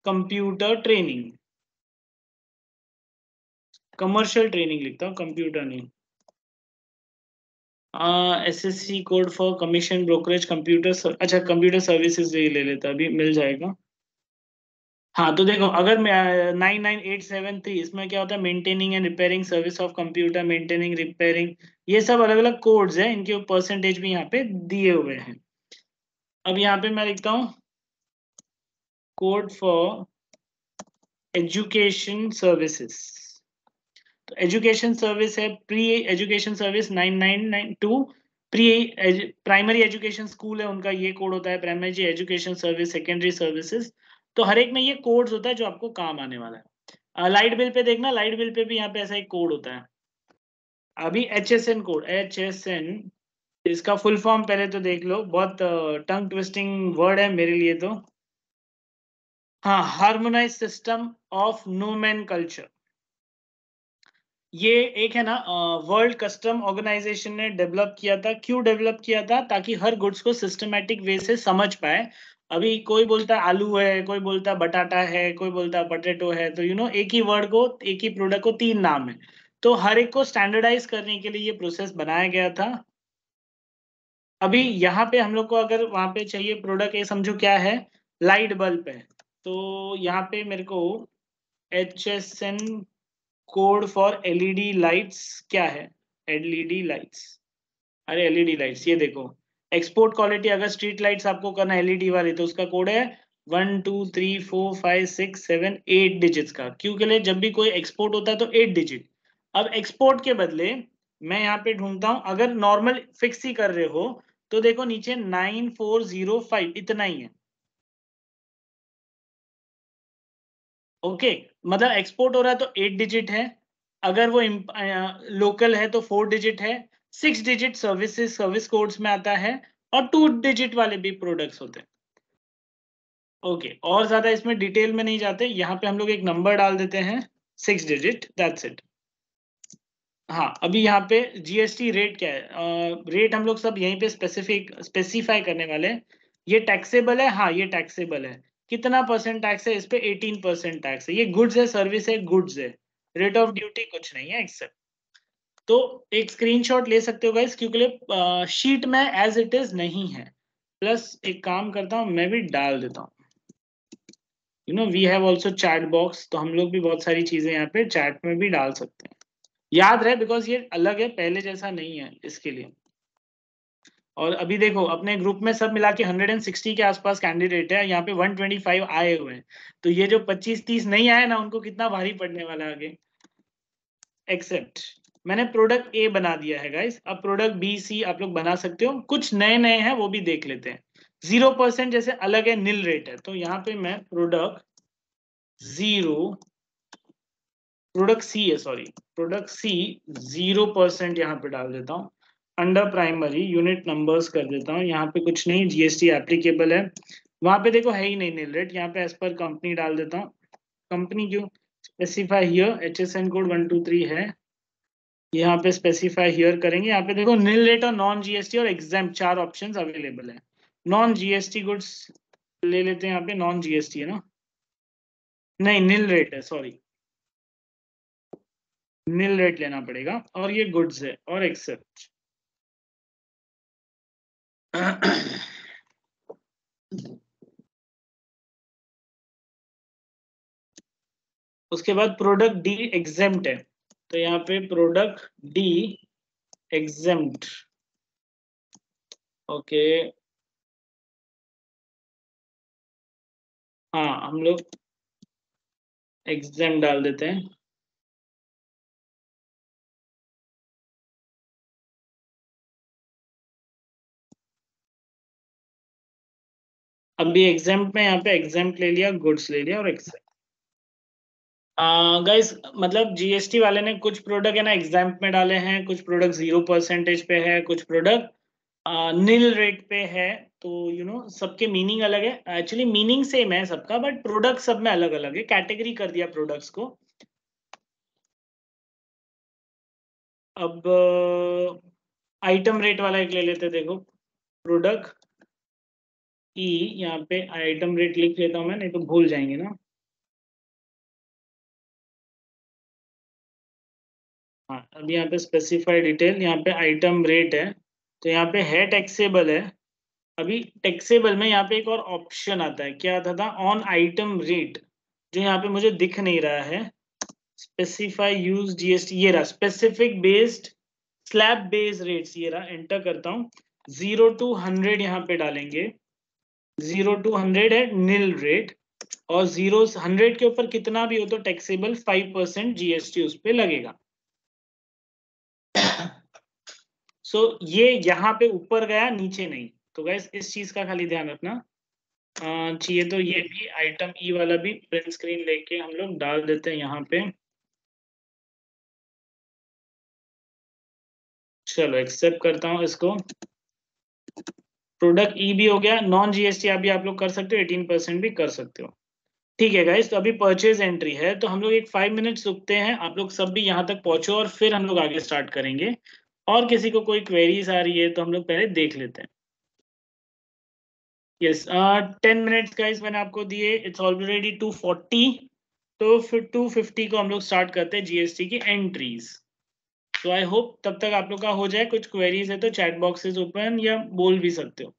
A: computer training, commercial training लिखता हूँ, कंप्यूटर नहीं। SSC code for commission brokerage computer, अच्छा कंप्यूटर सर्विसेज ले लेता, अभी मिल जाएगा। हाँ तो देखो, अगर मैं 99873 इसमें क्या होता है, maintaining and repairing service of computer, maintaining repairing, ये सब अलग अलग कोड्स हैं, इनके परसेंटेज भी यहाँ पे दिए हुए हैं। अब यहाँ पे मैं लिखता हूँ कोड फॉर एजुकेशन सर्विसेज, तो एजुकेशन सर्विस है pre education service 9992, pre primary education school है उनका ये कोड होता है, primary education service, secondary services, तो हर एक में ये कोड्स होता है जो आपको काम आने वाला है। लाइट बिल पे देखना, लाइट बिल पे भी यहाँ पे ऐसा एक कोड होता है। अभी HSN कोड, HSN इसका फुल फॉर्म पहले तो देख लो, बहुत टंग ट्विस्टिंग वर्ड है मेरे लिए तो। हाँ, हार्मोनाइज सिस्टम ऑफ नोमेनकल्चर, ये एक है ना, वर्ल्ड कस्टम ऑर्गेनाइजेशन ने डेवलप किया था। क्यों डेवलप किया था, ताकि हर गुड्स को सिस्टमैटिक वे से समझ पाए। अभी कोई बोलता है आलू है, कोई बोलता है बटाटा है, कोई बोलता है पोटैटो है, तो एक ही वर्ड को, एक ही प्रोडक्ट को 3 नाम है, तो हर एक को स्टैंडर्डाइज करने के लिए ये प्रोसेस बनाया गया था। अभी यहाँ पे हम लोग को अगर वहां पे चाहिए प्रोडक्ट, ये समझो क्या है, लाइट बल्ब है, तो यहाँ पे मेरे को HSN code for LED lights क्या है, LED लाइट्स, अरे LED लाइट्स ये देखो, एक्सपोर्ट क्वालिटी अगर स्ट्रीट लाइट्स आपको करना LED वाली, तो उसका कोड है 1 2 3 4 5 6 7 8 डिजिट्स का। क्यों के लिए, जब भी कोई एक्सपोर्ट होता है तो 8 डिजिट। अब एक्सपोर्ट के बदले मैं यहाँ पे ढूंढता हूँ, अगर नॉर्मल फिक्स ही कर रहे हो तो देखो नीचे 9405 इतना ही है। ओके, मतलब एक्सपोर्ट हो रहा है तो 8 डिजिट है, अगर वो लोकल है तो 4 डिजिट है, 6 डिजिट सर्विसेज सर्विस कोड्स में आता है, और 2 डिजिट वाले भी प्रोडक्ट्स होते हैं। ओके, और ज्यादा इसमें डिटेल में नहीं जाते, यहाँ पे हम लोग एक नंबर डाल देते हैं 6 डिजिट, दैट्स इट। हाँ, अभी यहाँ पे जीएसटी रेट क्या है, रेट हम लोग सब यहीं पे स्पेसिफाई करने वाले हैं। ये टैक्सेबल है, हाँ ये टैक्सेबल है। कितना परसेंट टैक्स है इस पे, 18% टैक्स है। ये गुड्स है, सर्विस है, गुड्स है, रेट ऑफ ड्यूटी कुछ नहीं है एक्सेप्ट। तो एक स्क्रीनशॉट ले सकते हो गाइस, क्योंकि शीट में एज इट इज नहीं है। प्लस एक काम करता हूँ, मैं भी डाल देता हूँ, we have also chat box, तो हम लोग भी बहुत सारी चीजें यहाँ पे चैट में भी डाल सकते हैं। याद रहे, बिकॉज ये अलग है, पहले जैसा नहीं है, इसके लिए। और अभी देखो अपने ग्रुप में सब मिला के 160 के आसपास कैंडिडेट है, यहाँ पे 125 आए हुए हैं, तो ये जो 25-30 नहीं आए ना, उनको कितना भारी पड़ने वाला है आगे। एक्सेप्ट, मैंने प्रोडक्ट ए बना दिया है गाइस, अब प्रोडक्ट बी सी आप लोग बना सकते हो, कुछ नए नए हैं वो भी देख लेते हैं। 0% जैसे अलग है, नील रेट है, तो यहाँ पे मैं प्रोडक्ट 0, प्रोडक्ट सी है, सॉरी प्रोडक्ट सी 0% यहाँ पे डाल देता हूँ। अंडर प्राइमरी यूनिट नंबर्स कर देता हूँ, यहाँ पे कुछ नहीं, जीएसटी एप्लीकेबल है, वहां पे देखो है ही नहीं नील रेट, यहाँ पे एज पर कंपनी डाल देता हूँ। कंपनी क्यों, स्पेसिफाई हियर HSN कोड 123 है, यहाँ पे स्पेसिफाई हियर करेंगे। यहाँ पे देखो नील रेट और नॉन जीएसटी और एग्जाम 4 ऑप्शंस अवेलेबल है। नॉन जीएसटी गुड्स ले लेते हैं, यहाँ पे नॉन जीएसटी है ना, नहीं नील रेट है, सॉरी नील रेट लेना पड़ेगा, और ये गुड्स है और एक्सेप्ट। उसके बाद प्रोडक्ट डी एग्जेम्प्ट है, तो यहाँ पे प्रोडक्ट डी एग्जेम्प्ट, ओके। हाँ, हम लोग एग्जेम्प्ट डाल देते हैं। अभी एग्जाम्प में यहाँ पे एग्जाम्प ले लिया, गुड्स ले लिया और एक्सेप्ट। गाइस मतलब जीएसटी वाले ने कुछ प्रोडक्ट है ना एग्जाम्प में डाले हैं, कुछ प्रोडक्ट 0% पे है, कुछ प्रोडक्ट नील रेट पे है। तो सबके मीनिंग अलग है, एक्चुअली मीनिंग सेम है सबका, बट प्रोडक्ट सब में अलग अलग है, कैटेगरी कर दिया प्रोडक्ट्स को। अब आइटम रेट वाला एक ले लेते, देखो प्रोडक्ट ई, यहाँ पे आइटम रेट लिख लेता हूँ मैं, नहीं तो भूल जाएंगे ना। हाँ, अब यहाँ पे स्पेसिफाई डिटेल, यहाँ पे आइटम रेट है, तो यहाँ पे है टैक्सेबल है। अभी टैक्सेबल में यहाँ पे एक और ऑप्शन आता है, क्या आता था, ऑन आइटम रेट, जो यहाँ पे मुझे दिख नहीं रहा है। स्पेसिफाई यूज जीएसटी, ये रहा specific based slab based rates, ये रहा, एंटर करता हूँ। 0 to 100 यहाँ पे डालेंगे, 0 to 100 है नील रेट, और 0 100 के ऊपर कितना भी हो तो टैक्सेबल 5% जीएसटी उस पर लगेगा। सो ये यहाँ पे ऊपर गया, नीचे नहीं, तो गैस इस चीज का खाली ध्यान रखना चाहिए। तो ये भी आइटम ई वाला भी प्रिंट स्क्रीन लेके हम लोग डाल देते हैं यहाँ पे। चलो एक्सेप्ट करता हूँ इसको। प्रोडक्ट ई भी हो गया, नॉन जीएसटी अभी आप लोग कर सकते हो, 18% भी कर सकते हो। ठीक है गाइस, तो अभी परचेज एंट्री है, तो हम लोग एक 5 मिनट रुकते हैं, आप लोग सब भी यहाँ तक पहुंचो और फिर हम लोग आगे स्टार्ट करेंगे। और किसी को कोई क्वेरीज आ रही है तो हम लोग पहले देख लेते हैं। यस, 10 मिनट्स गाइस मैंने आपको दिए, इट्स ऑलरेडी 2:40। तो फिर 2:50 को हम लोग स्टार्ट करते हैं जीएसटी की एंट्रीज। तो आई होप तब तक आप लोग का हो जाए, कुछ क्वेरीज है तो चैट बॉक्सेस ओपन या बोल भी सकते हो।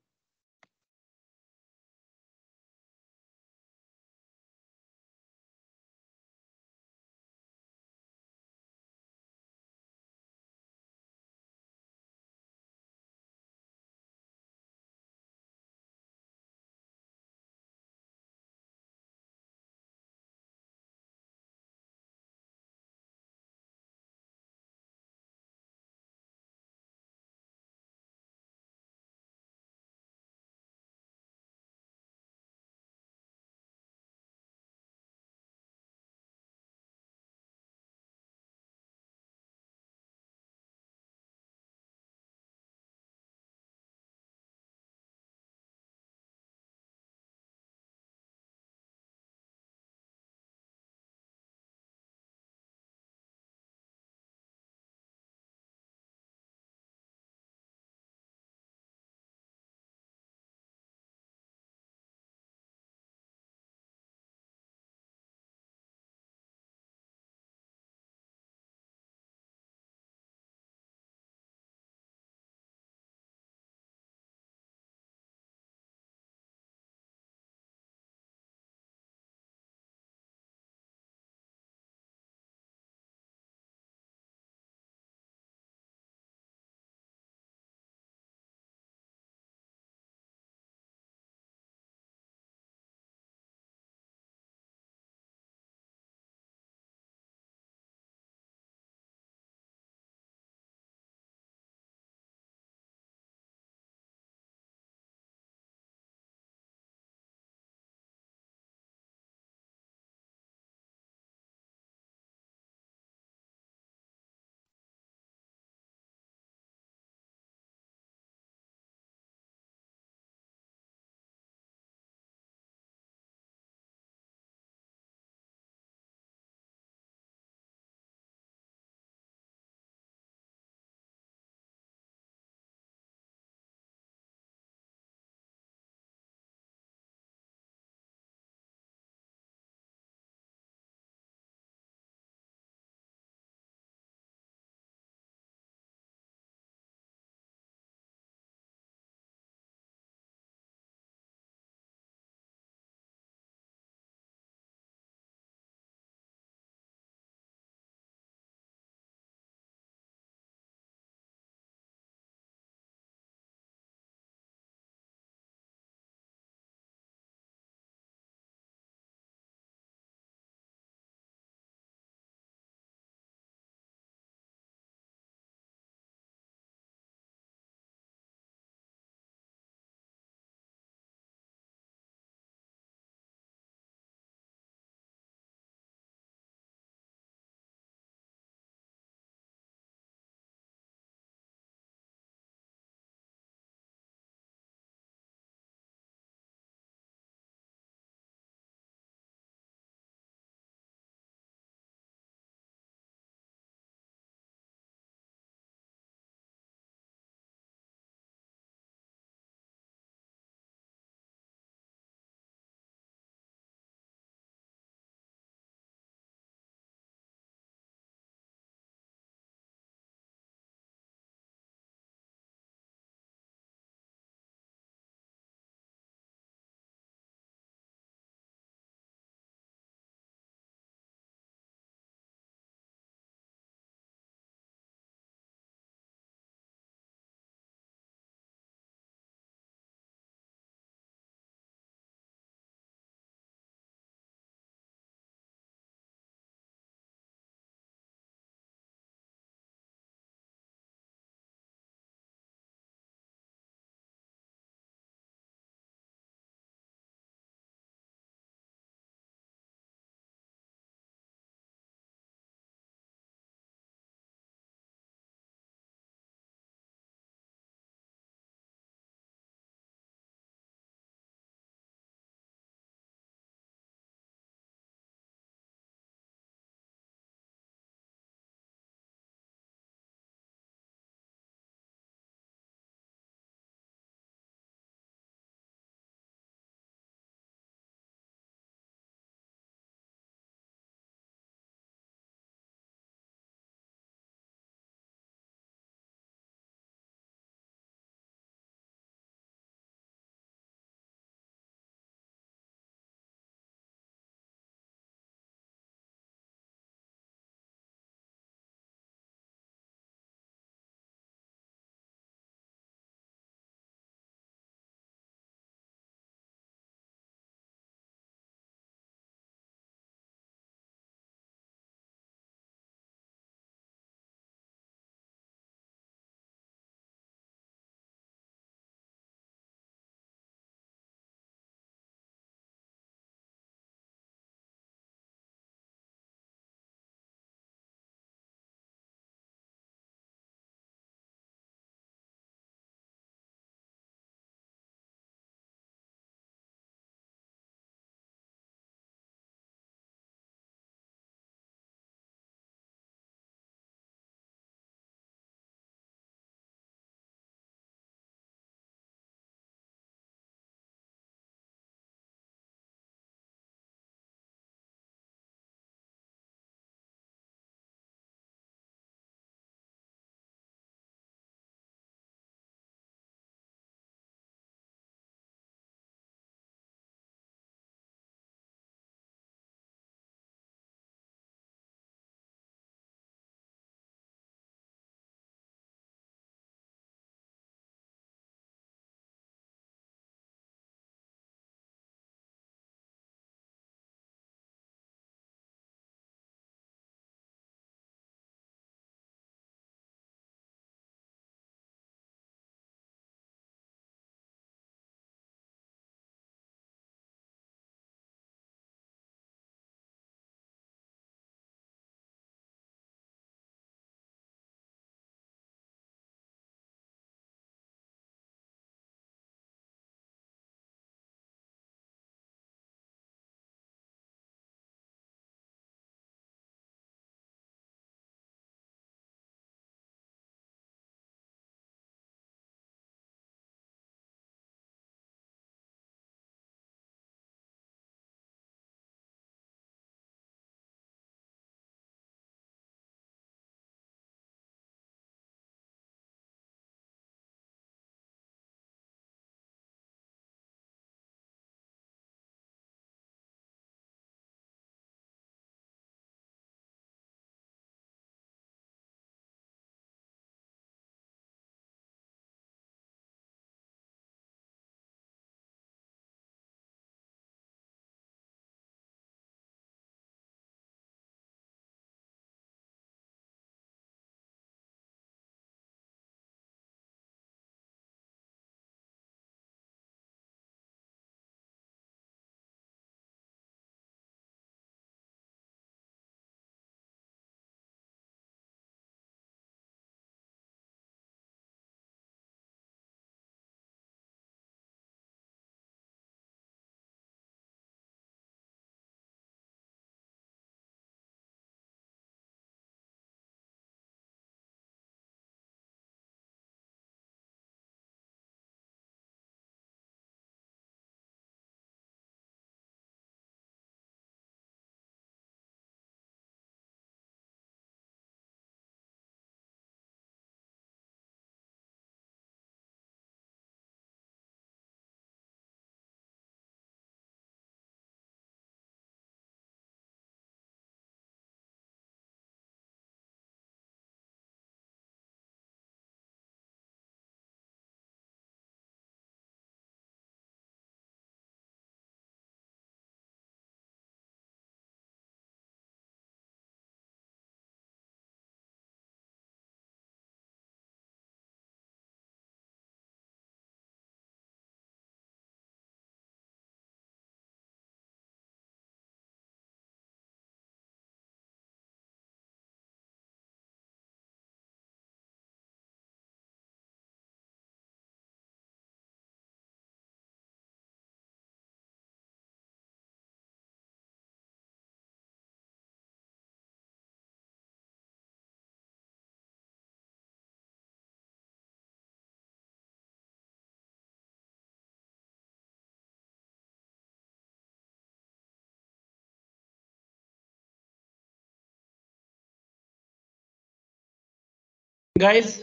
A: Guys,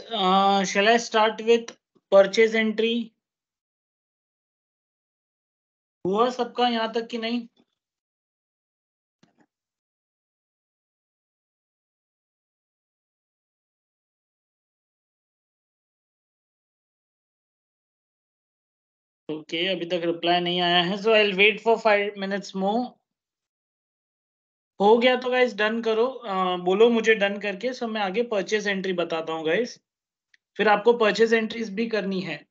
A: shall I start with purchase entry? हुआ सबका यहाँ तक कि नहीं? ओके, अभी तक रिप्लाई नहीं आया है, so I will wait for 5 minutes more. हो गया तो गाइस डन करो, बोलो मुझे डन करके, सो मैं आगे परचेज एंट्री बताता हूँ गाइस। फिर आपको परचेज एंट्रीज भी करनी है।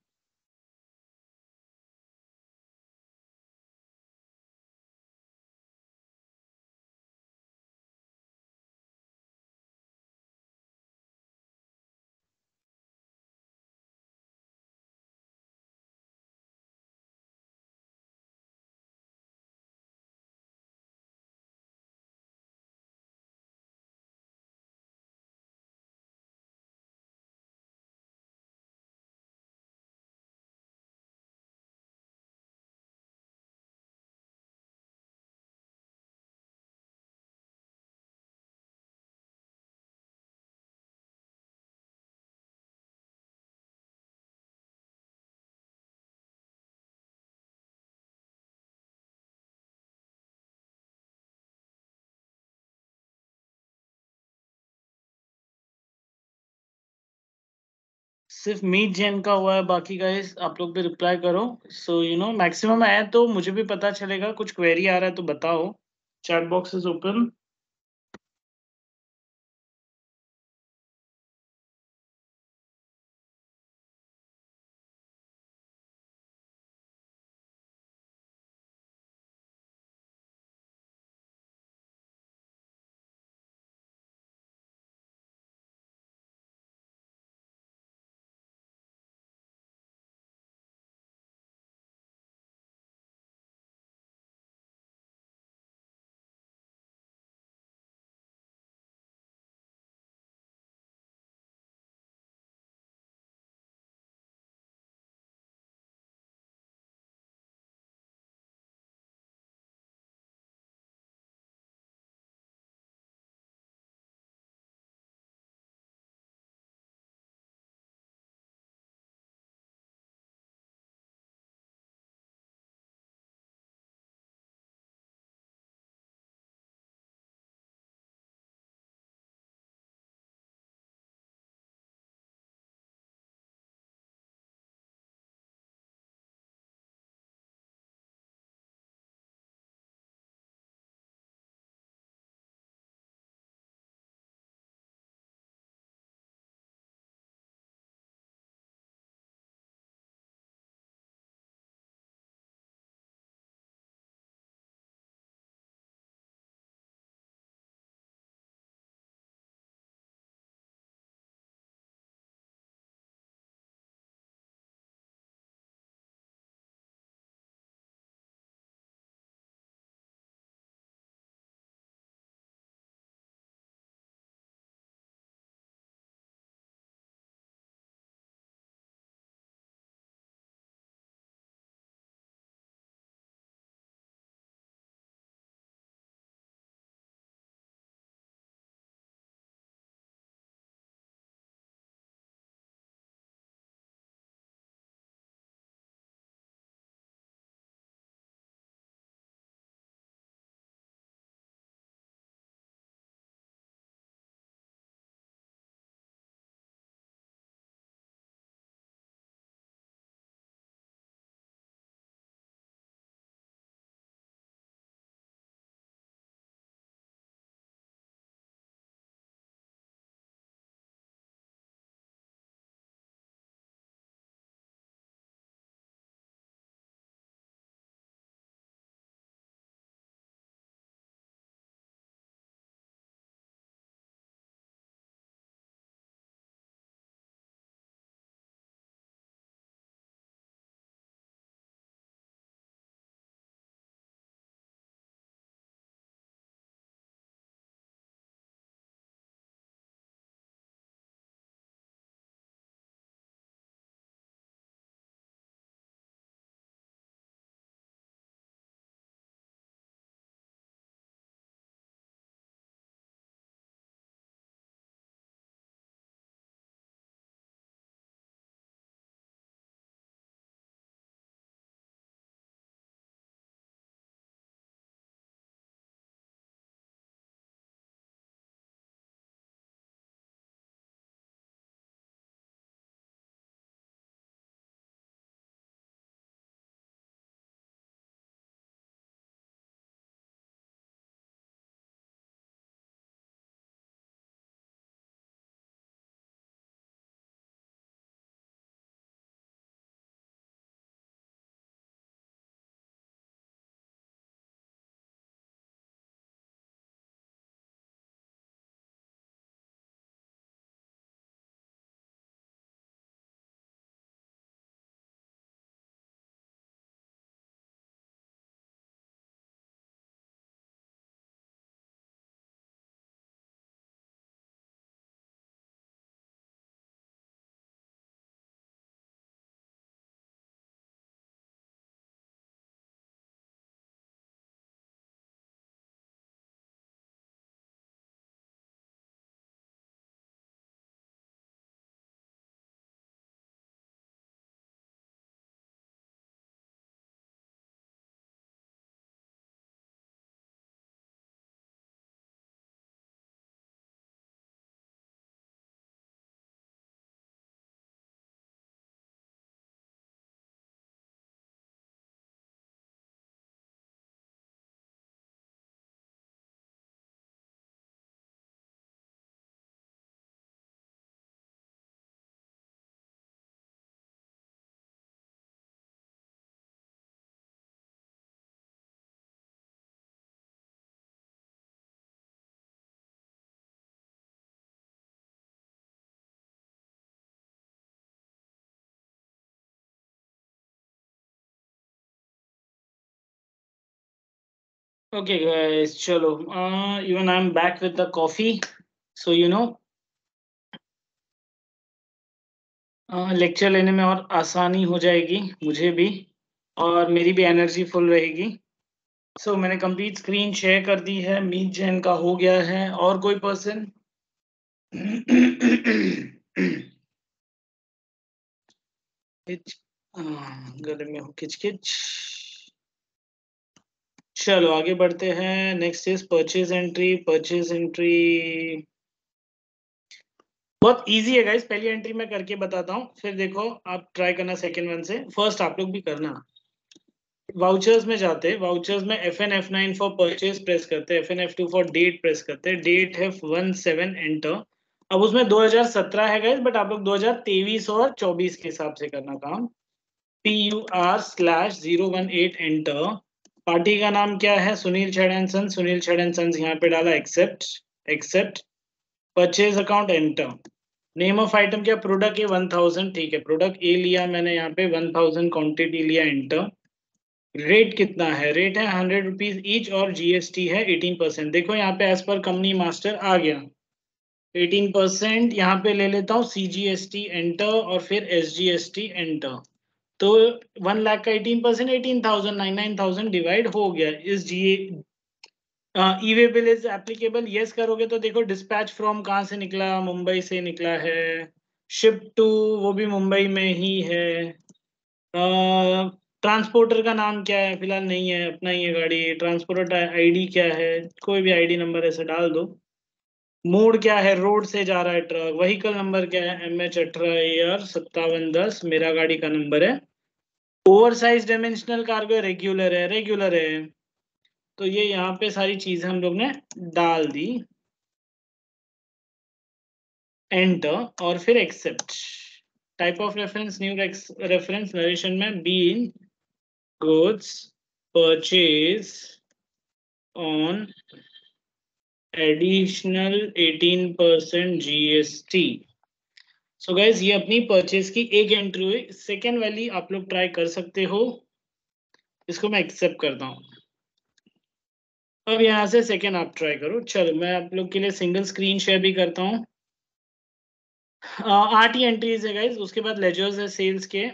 A: सिर्फ मीत जैन का हुआ है, बाकी गाइस आप लोग भी रिप्लाई करो। सो मैक्सिमम आया तो मुझे भी पता चलेगा। कुछ क्वेरी आ रहा है तो बताओ। Chat box is open. Okay, guys, chalo. Even I'm back with the coffee, so lecture लेने में और आसानी हो जाएगी मुझे भी, और मेरी भी एनर्जी फुल रहेगी। सो मैंने कंप्लीट स्क्रीन शेयर कर दी है, मीट जैन का हो गया है। और कोई पर्सन? गले में हो किचकिच। चलो आगे बढ़ते हैं। Next is purchase entry. Purchase entry बहुत इजी है गाइस, पहली एंट्री मैं करके बताता हूँ, फिर देखो आप ट्राई करना सेकंड वन से। फर्स्ट आप लोग भी करना। वाउचर्स में जाते हैं, वाउचर्स में FN F9 for purchase press करते हैं, FN F2 for date press करते हैं, डेट है 17 एंटर। अब उसमें 2017 है गाइस, बट आप लोग 2023 और 24 के हिसाब से करना काम। PUR/018 enter. पार्टी का नाम क्या है? सुनील छेड़ एंड सन। सुनील छेड़ एंड सन यहाँ पे डाला, accept. Accept. Purchase account enter. Name of item क्या? प्रोडक्ट ए 1000, ठीक है। प्रोडक्ट ए लिया मैंने यहाँ पे 1000 क्वांटिटी लिया, एंटर। रेट कितना है? रेट है 100 रुपीज ईच और GST है 18%। देखो यहाँ पे एज पर कंपनी मास्टर आ गया 18%। यहाँ पे ले लेता हूँ CGST एंटर और फिर SGST एंटर। तो 1 लाख का 18%, 18,000, 99,000 डिवाइड हो गया। इस G E way bill is applicable, yes करोगे तो देखो डिस्पैच फ्रॉम कहाँ से निकला? मुंबई से निकला है। शिप टू, वो भी मुंबई में ही है। ट्रांसपोर्टर का नाम क्या है? फिलहाल नहीं है, अपना ही है गाड़ी। ट्रांसपोर्टर आईडी क्या है? कोई भी आईडी नंबर ऐसे डाल दो। मोड क्या है? रोड से जा रहा है ट्रक। व्हीकल नंबर क्या है? MH18AR5710 मेरा गाड़ी का नंबर है। Over size dimensional cargo regular है, रेगुलर है। तो ये यहाँ पे सारी चीजें हम लोग ने डाल दी, एंटर, और फिर accept. Type of reference new reference narration में being goods purchase on additional 18% GST। So guys ये अपनी परचेज की एक एंट्री हुई। सेकेंड वाली आप लोग ट्राई कर सकते हो। इसको मैं एक्सेप्ट करता हूँ। अब यहाँ से सेकेंड आप ट्राई करो। चलो मैं आप लोग के लिए सिंगल स्क्रीन शेयर भी करता हूँ। 8 ही एंट्रीज है गाइज, उसके बाद लेजर्स है सेल्स के।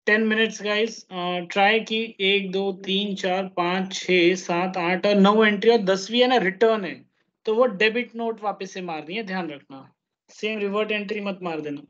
A: 10 मिनट्स गाइज। ट्राई की 1 2 3 4 5 6 7 8 और 9 एंट्री, और 10वीं है ना रिटर्न है, तो वो डेबिट नोट वापस से मारनी है, ध्यान रखना। सेम रिवर्ट एंट्री मत मार देना।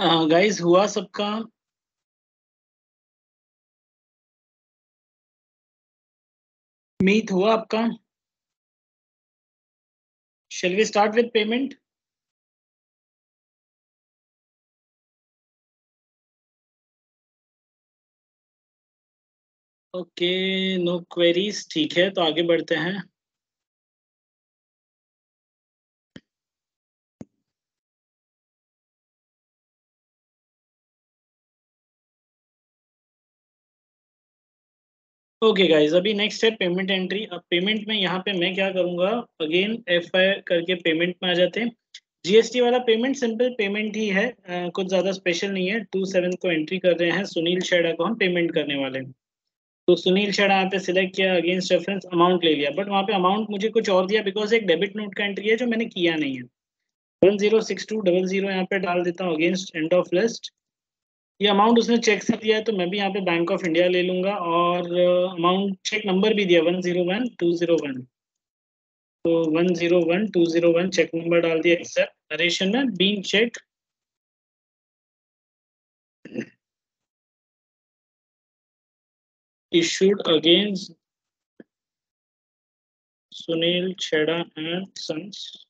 A: गाइस हुआ सबका? मीट हुआ आपका? Shall we start with payment? Okay, no queries, ठीक है तो आगे बढ़ते हैं। ओके गाइस, अभी नेक्स्ट है पेमेंट एंट्री। अब पेमेंट में यहाँ पे मैं क्या करूँगा, अगेन F5 करके पेमेंट में आ जाते हैं। जीएसटी वाला पेमेंट सिंपल पेमेंट ही है, कुछ ज़्यादा स्पेशल नहीं है। 27 को एंट्री कर रहे हैं, सुनील शेड़ा को हम पेमेंट करने वाले हैं। तो सुनील शेड़ा यहाँ पे सिलेक्ट किया, अगेंस्ट रेफरेंस अमाउंट ले लिया, बट वहाँ पे अमाउंट मुझे कुछ और दिया बिकॉज एक डेबिट नोट का एंट्री है जो मैंने किया नहीं है। 106200 यहाँ पे डाल देता हूँ अगेंस्ट एंड ऑफ लिस्ट। ये अमाउंट उसने चेक से दिया है तो मैं भी यहाँ पे बैंक ऑफ इंडिया ले लूंगा, और अमाउंट चेक नंबर भी दिया 101201। तो 101201 चेक नंबर डाल दिया, एक्सेप्ट नरेशन में being check issued against Sunil छेड़ा एंड सन्स।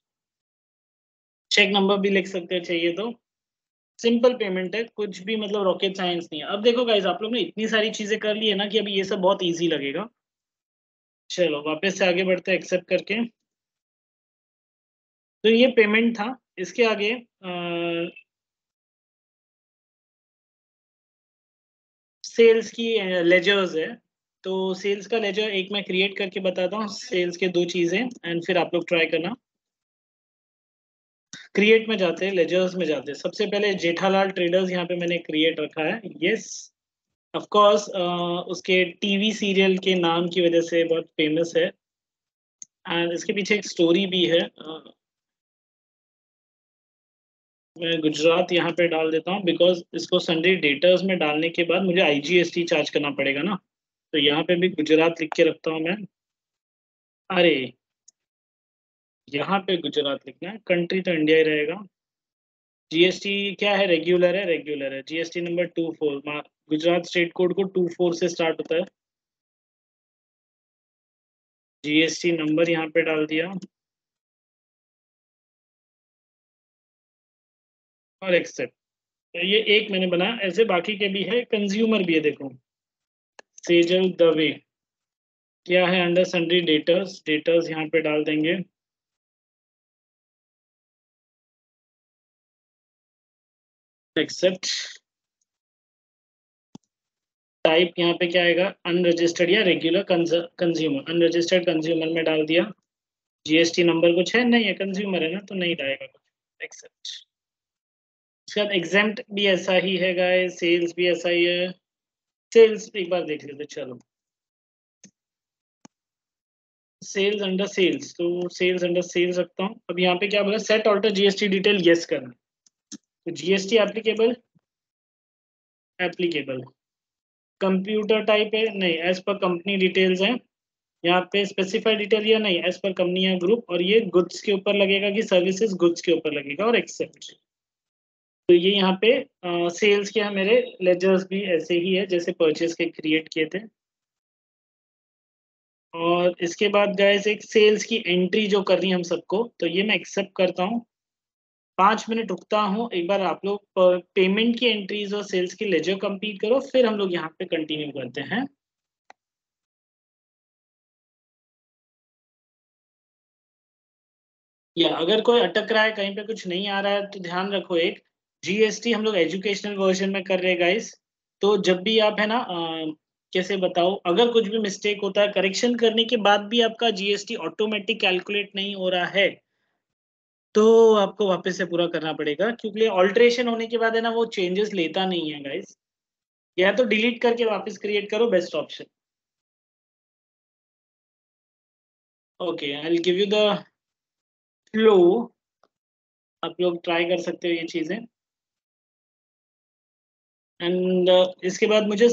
A: चेक नंबर भी लिख सकते हैं चाहिए तो। सिंपल पेमेंट है, कुछ भी मतलब रॉकेट साइंस नहीं है। अब देखो गाइस, आप लोग ने इतनी सारी चीजें कर ली है ना कि अभी ये सब बहुत इजी लगेगा। चलो वापस से आगे बढ़ते हैं एक्सेप्ट करके। तो ये पेमेंट था, इसके आगे सेल्स की लेजर्स है। तो सेल्स का लेजर एक मैं क्रिएट करके बताता हूँ, सेल्स के दो चीजें एंड फिर आप लोग ट्राई करना। क्रिएट में जाते हैं, लेजर्स में जाते हैं, सबसे पहले जेठालाल ट्रेडर्स यहाँ पे मैंने क्रिएट रखा है। यस, ऑफ कोर्स उसके टीवी सीरियल के नाम की वजह से बहुत फेमस है, एंड इसके पीछे एक स्टोरी भी है। मैं गुजरात यहाँ पे डाल देता हूँ बिकॉज इसको सन्डे डेटर्स में डालने के बाद मुझे आईजीएसटी चार्ज करना पड़ेगा ना, तो यहाँ पे भी गुजरात लिख के रखता हूँ मैं। अरे, यहाँ पे गुजरात लिखना है, कंट्री तो इंडिया ही रहेगा। जीएसटी क्या है, रेगुलर है, रेगुलर है। GST number 24, Gujarat state code को 24 से स्टार्ट होता है। जीएसटी नंबर यहाँ पे डाल दिया और एक्सेप्ट। तो ये एक मैंने बनाया, ऐसे बाकी के भी है, कंज्यूमर भी है देखो, सेजल दवे। क्या है, अंडर सन्ड्री डेटर्स, डेटर्स यहाँ पे डाल देंगे, एक्सेप्ट। टाइप यहाँ पे क्या आएगा, अनरजिस्टर्ड या रेगुलर कंज्यूमर, अनरजिस्टर्ड कंज्यूमर में डाल दिया। जीएसटी नंबर कुछ है नहीं है, कंज्यूमर है ना तो नहीं आएगा कुछ, एक्सेप्ट। उसके बाद एग्जेम्प्ट भी ऐसा ही है गाइस, सेल्स भी ऐसा ही है। सेल्स एक बार देख लेते चलो। सेल्स अंडर सेल्स, तो सेल्स अंडर सेल्स रखता हूँ। अब यहाँ पे क्या बोला, set alter GST detail yes करना। तो GST applicable, applicable. Computer type है नहीं, एज पर कंपनी डिटेल्स है। यहाँ पे स्पेसिफाइड डिटेल या नहीं, एज पर कंपनी या ग्रुप, और ये गुड्स के ऊपर लगेगा कि सर्विसेज, गुड्स के ऊपर लगेगा, और एक्सेप्ट। तो ये यहाँ पे सेल्स के हैं मेरे लेजर्स भी ऐसे ही है जैसे परचेज के क्रिएट किए थे। और इसके बाद गाइस एक सेल्स की एंट्री जो करनी है हम सबको, तो ये मैं एक्सेप्ट करता हूँ। 5 मिनट रुकता हूँ, एक बार आप लोग पेमेंट की एंट्रीज और सेल्स की लेजर कंप्लीट करो, फिर हम लोग यहाँ पे कंटिन्यू करते हैं। या अगर कोई अटक रहा है, कहीं पे कुछ नहीं आ रहा है, तो ध्यान रखो, एक जीएसटी हम लोग एजुकेशनल वर्जन में कर रहे हैं गाइस। तो जब भी आप है ना कैसे बताओ, अगर कुछ भी मिस्टेक होता है, करेक्शन करने के बाद भी आपका जीएसटी ऑटोमेटिक कैलकुलेट नहीं हो रहा है, तो आपको वापस से पूरा करना पड़ेगा, क्योंकि ऑल्ट्रेशन होने के बाद है ना वो चेंजेस लेता नहीं है गाइस। या तो डिलीट करके वापस क्रिएट करो, best option. Okay, I will give you the flow. आप लोग ट्राई कर सकते हो ये चीजें, एंड इसके बाद मुझे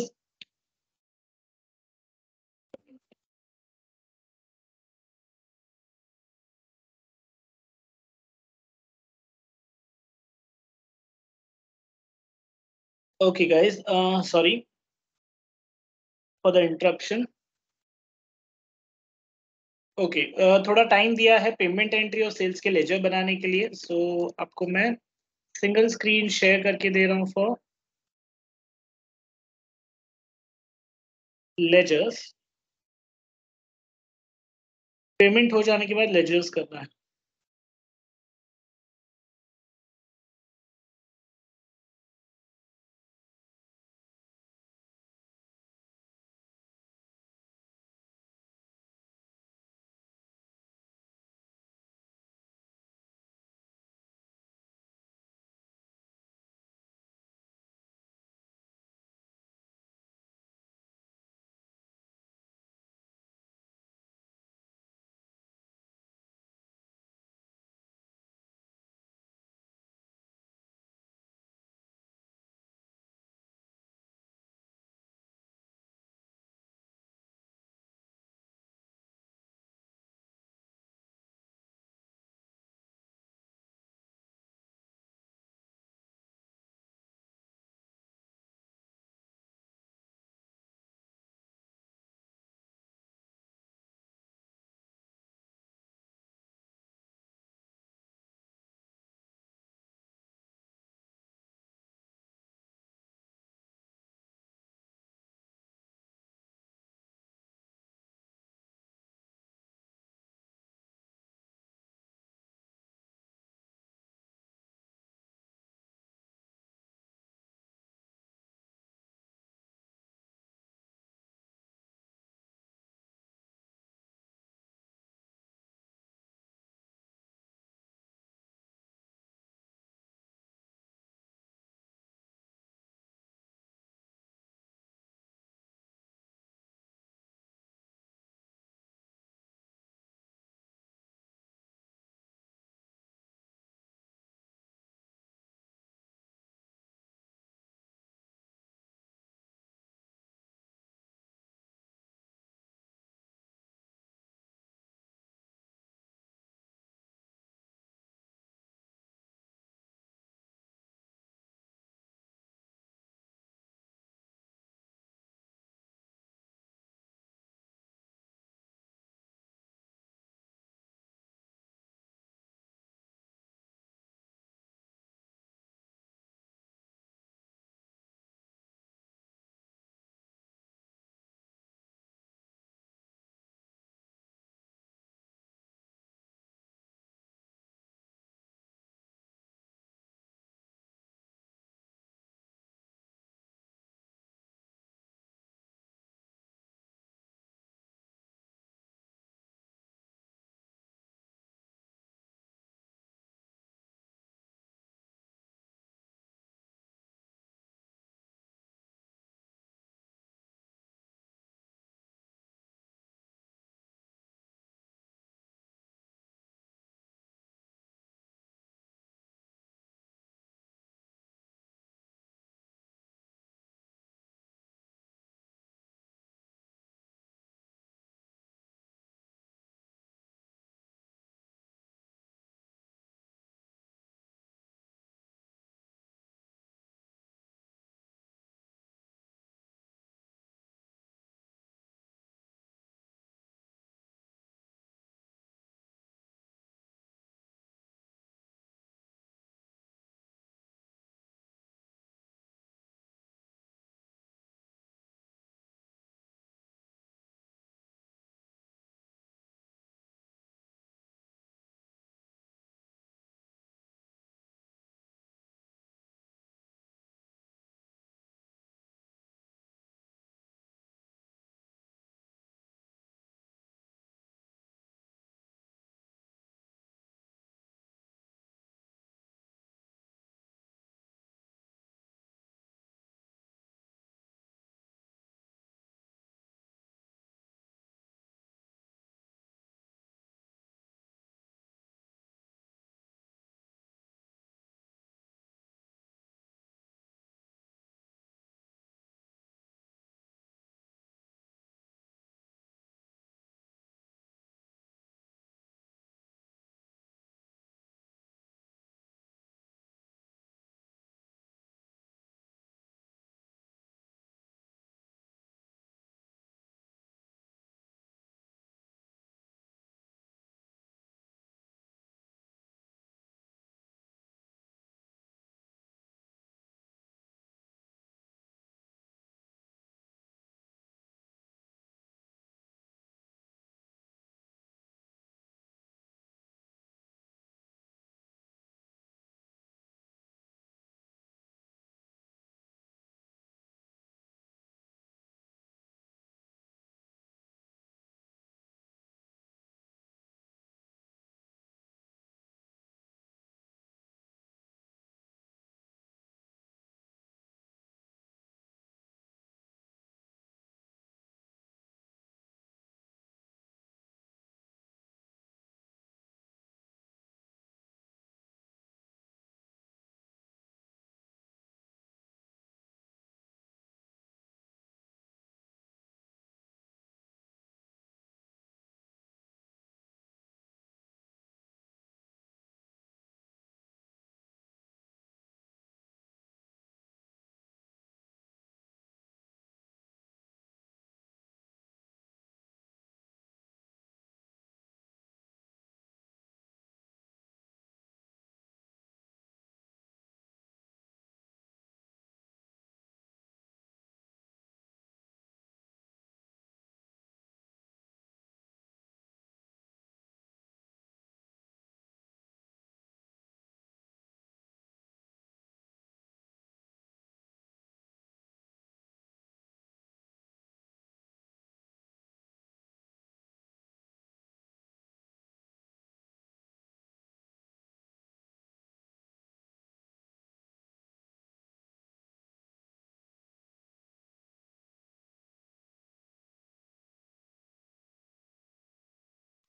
A: Okay, guys. Sorry for the interruption. Okay थोड़ा टाइम दिया है पेमेंट एंट्री और सेल्स के लेजर बनाने के लिए, सो आपको मैं सिंगल स्क्रीन शेयर करके दे रहा हूँ फॉर लेजर्स। पेमेंट हो जाने के बाद लेजर्स करना है।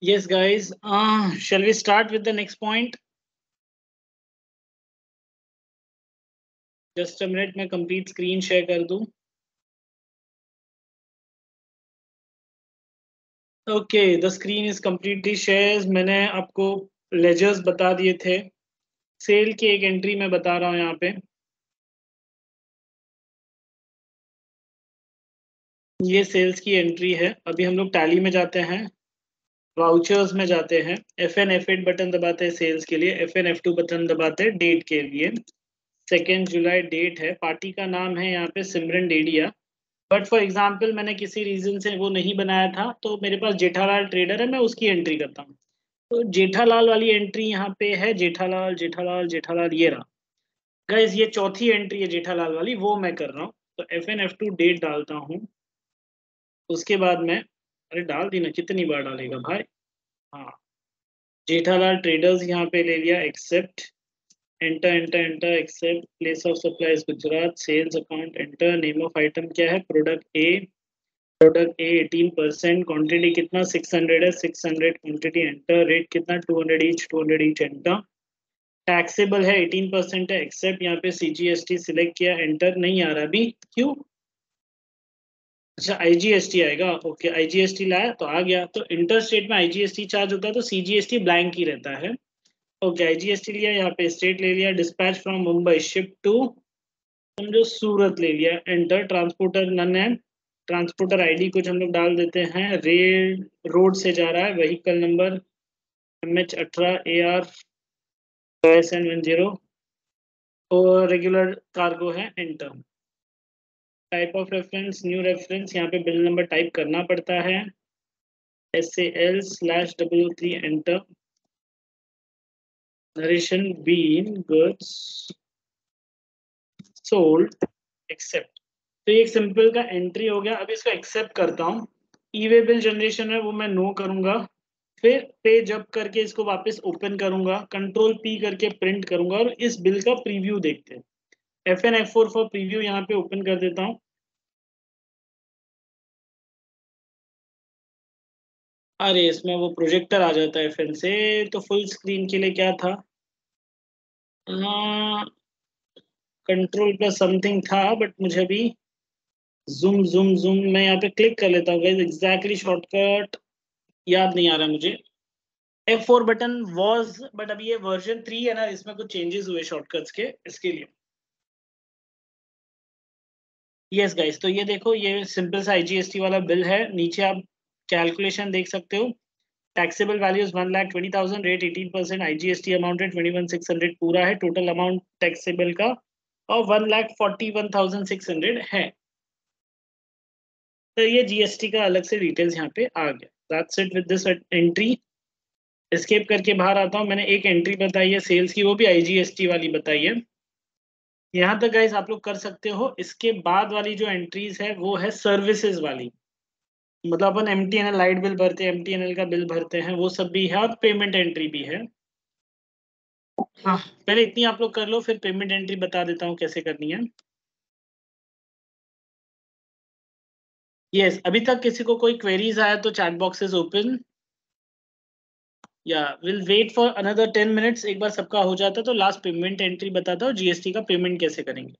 A: Yes, guys. Shall we start with the next point? Just a minute, मैं complete screen share कर दूं. Okay, the screen is completely shares. मैंने आपको ledgers बता दिए थे. सेल की एक एंट्री मैं बता रहा हूँ यहाँ पे. ये सेल्स की एंट्री है. अभी हम लोग टैली में जाते हैं, वाउचर्स में जाते हैं, F1 F8 बटन दबाते हैं सेल्स के लिए, F1 F2 बटन दबाते हैं डेट के लिए. 2 जुलाई डेट है. पार्टी का नाम है यहाँ पे सिमरन डेडिया. बट फॉर एग्जाम्पल मैंने किसी रीजन से वो नहीं बनाया था, तो मेरे पास जेठालाल ट्रेडर है, मैं उसकी एंट्री करता हूँ. तो जेठालाल वाली एंट्री यहाँ पे है. जेठालाल जेठालाल जेठालाल, ये रहा. गाइस ये चौथी एंट्री है जेठालाल वाली, वो मैं कर रहा हूँ. तो F1 F2 डेट डालता हूँ. उसके बाद में, अरे डाल दी ना, कितनी बार डालेगा भाई. हाँ, जेठालाल ट्रेडर्स यहाँ पे ले लिया. Accept, enter enter enter, accept, place of supplies Gujarat, sales account enter, name of item क्या है, product A. Product A 18%, quantity कितना 600 है, 600 क्वांटिटी एंटर, रेट कितना 200 ईच, 200 ईच एंटर. टैक्सेबल है 18% है, एक्सेप्ट. यहाँ पे CGST सिलेक्ट किया, एंटर. नहीं आ रहा अभी, क्यों? अच्छा IGST आएगा. ओके, IGST लाया तो आ गया. तो इंटर स्टेट में IGST चार्ज होता है, तो CGST ब्लैंक ही रहता है. ओके, IGST लिया, यहाँ पे स्टेट ले लिया, dispatch from Mumbai, ship to, समझो सूरत ले लिया, एंटर. ट्रांसपोर्टर नन है. ट्रांसपोर्टर आईडी कुछ हम लोग डाल देते हैं. रेल रोड से जा रहा है, व्हीकल नंबर MH18AR-SN10, और रेगुलर कार्गो है, enter. Type of reference new reference, यहाँ पे बिल नंबर टाइप करना पड़ता है. SAL/003 enter. Narration being goods sold, accept. तो ये एक सिंपल का एंट्री हो गया. अभी इसको एक्सेप्ट करता हूँ. ई वे बिल जनरेशन है वो मैं नो करूंगा. फिर पे जब करके इसको वापस ओपन करूंगा, कंट्रोल P करके प्रिंट करूंगा, और इस बिल का प्रीव्यू देखते हैं. F1 F4 फॉर प्रीव्यू यहाँ पे ओपन कर देता हूँ. अरे इसमें वो प्रोजेक्टर आ जाता है फिर से. तो फुल स्क्रीन के लिए क्या था, कंट्रोल प्लस समथिंग था, बट मुझे अभी जूम जूम जूम, मैं यहाँ पे क्लिक कर लेता हूँ गाइस. एग्जैक्टली शॉर्टकट याद नहीं आ रहा मुझे. F4 बटन वॉज, बट अभी ये वर्जन 3 है ना, इसमें कुछ चेंजेस हुए शॉर्टकट्स के, इसके लिए. यस गाइस, तो ये देखो, ये सिंपल सा IGST वाला बिल है. नीचे आप कैलकुलेशन देख सकते हो. Taxable values 1,20,000, rate 18%, IGST amount है 21,600 पूरा है. टोटल अमाउंट टैक्सेबल का और 1,41,600 है. तो ये GST का अलग से डिटेल्स यहाँ पे आ गया. That's it with this entry. Escape करके बाहर आता हूँ. मैंने एक एंट्री बताई है सेल्स की, वो भी IGST वाली बताई है. यहाँ तक गाइस आप लोग कर सकते हो. इसके बाद वाली जो एंट्रीज है वो है सर्विसेज वाली. मतलब अपन MTNL लाइट बिल भरते हैं, MTNL का बिल भरते हैं, वो सब भी है, और पेमेंट एंट्री भी है. हाँ, पहले इतनी आप लोग कर लो, फिर पेमेंट एंट्री बता देता हूँ कैसे करनी है. यस, अभी तक किसी को कोई क्वेरीज आया तो चैट बॉक्स इज ओपन. या will wait for another 10 minutes. एक बार सबका हो जाता तो लास्ट पेमेंट एंट्री बताता हूँ, GST का पेमेंट कैसे करेंगे.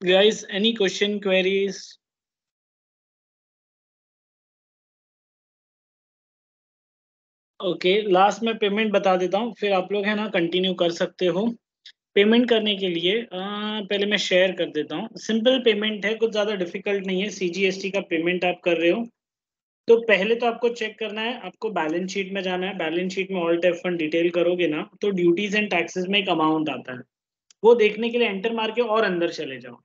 A: guys, any question, queries? Okay, last में पेमेंट बता देता हूँ, फिर आप लोग है ना कंटिन्यू कर सकते हो। पेमेंट करने के लिए पहले मैं शेयर कर देता हूँ। सिंपल पेमेंट है, कुछ ज़्यादा डिफिकल्ट नहीं है। सीजीएसटी का पेमेंट आप कर रहे हो तो पहले तो आपको चेक करना है, आपको बैलेंस शीट में जाना है। बैलेंस शीट में ऑल्ट F1 डिटेल करोगे ना तो ड्यूटीज एंड टैक्सेस में एक अमाउंट आता है, वो देखने के लिए एंटर मार के और अंदर चले जाओ।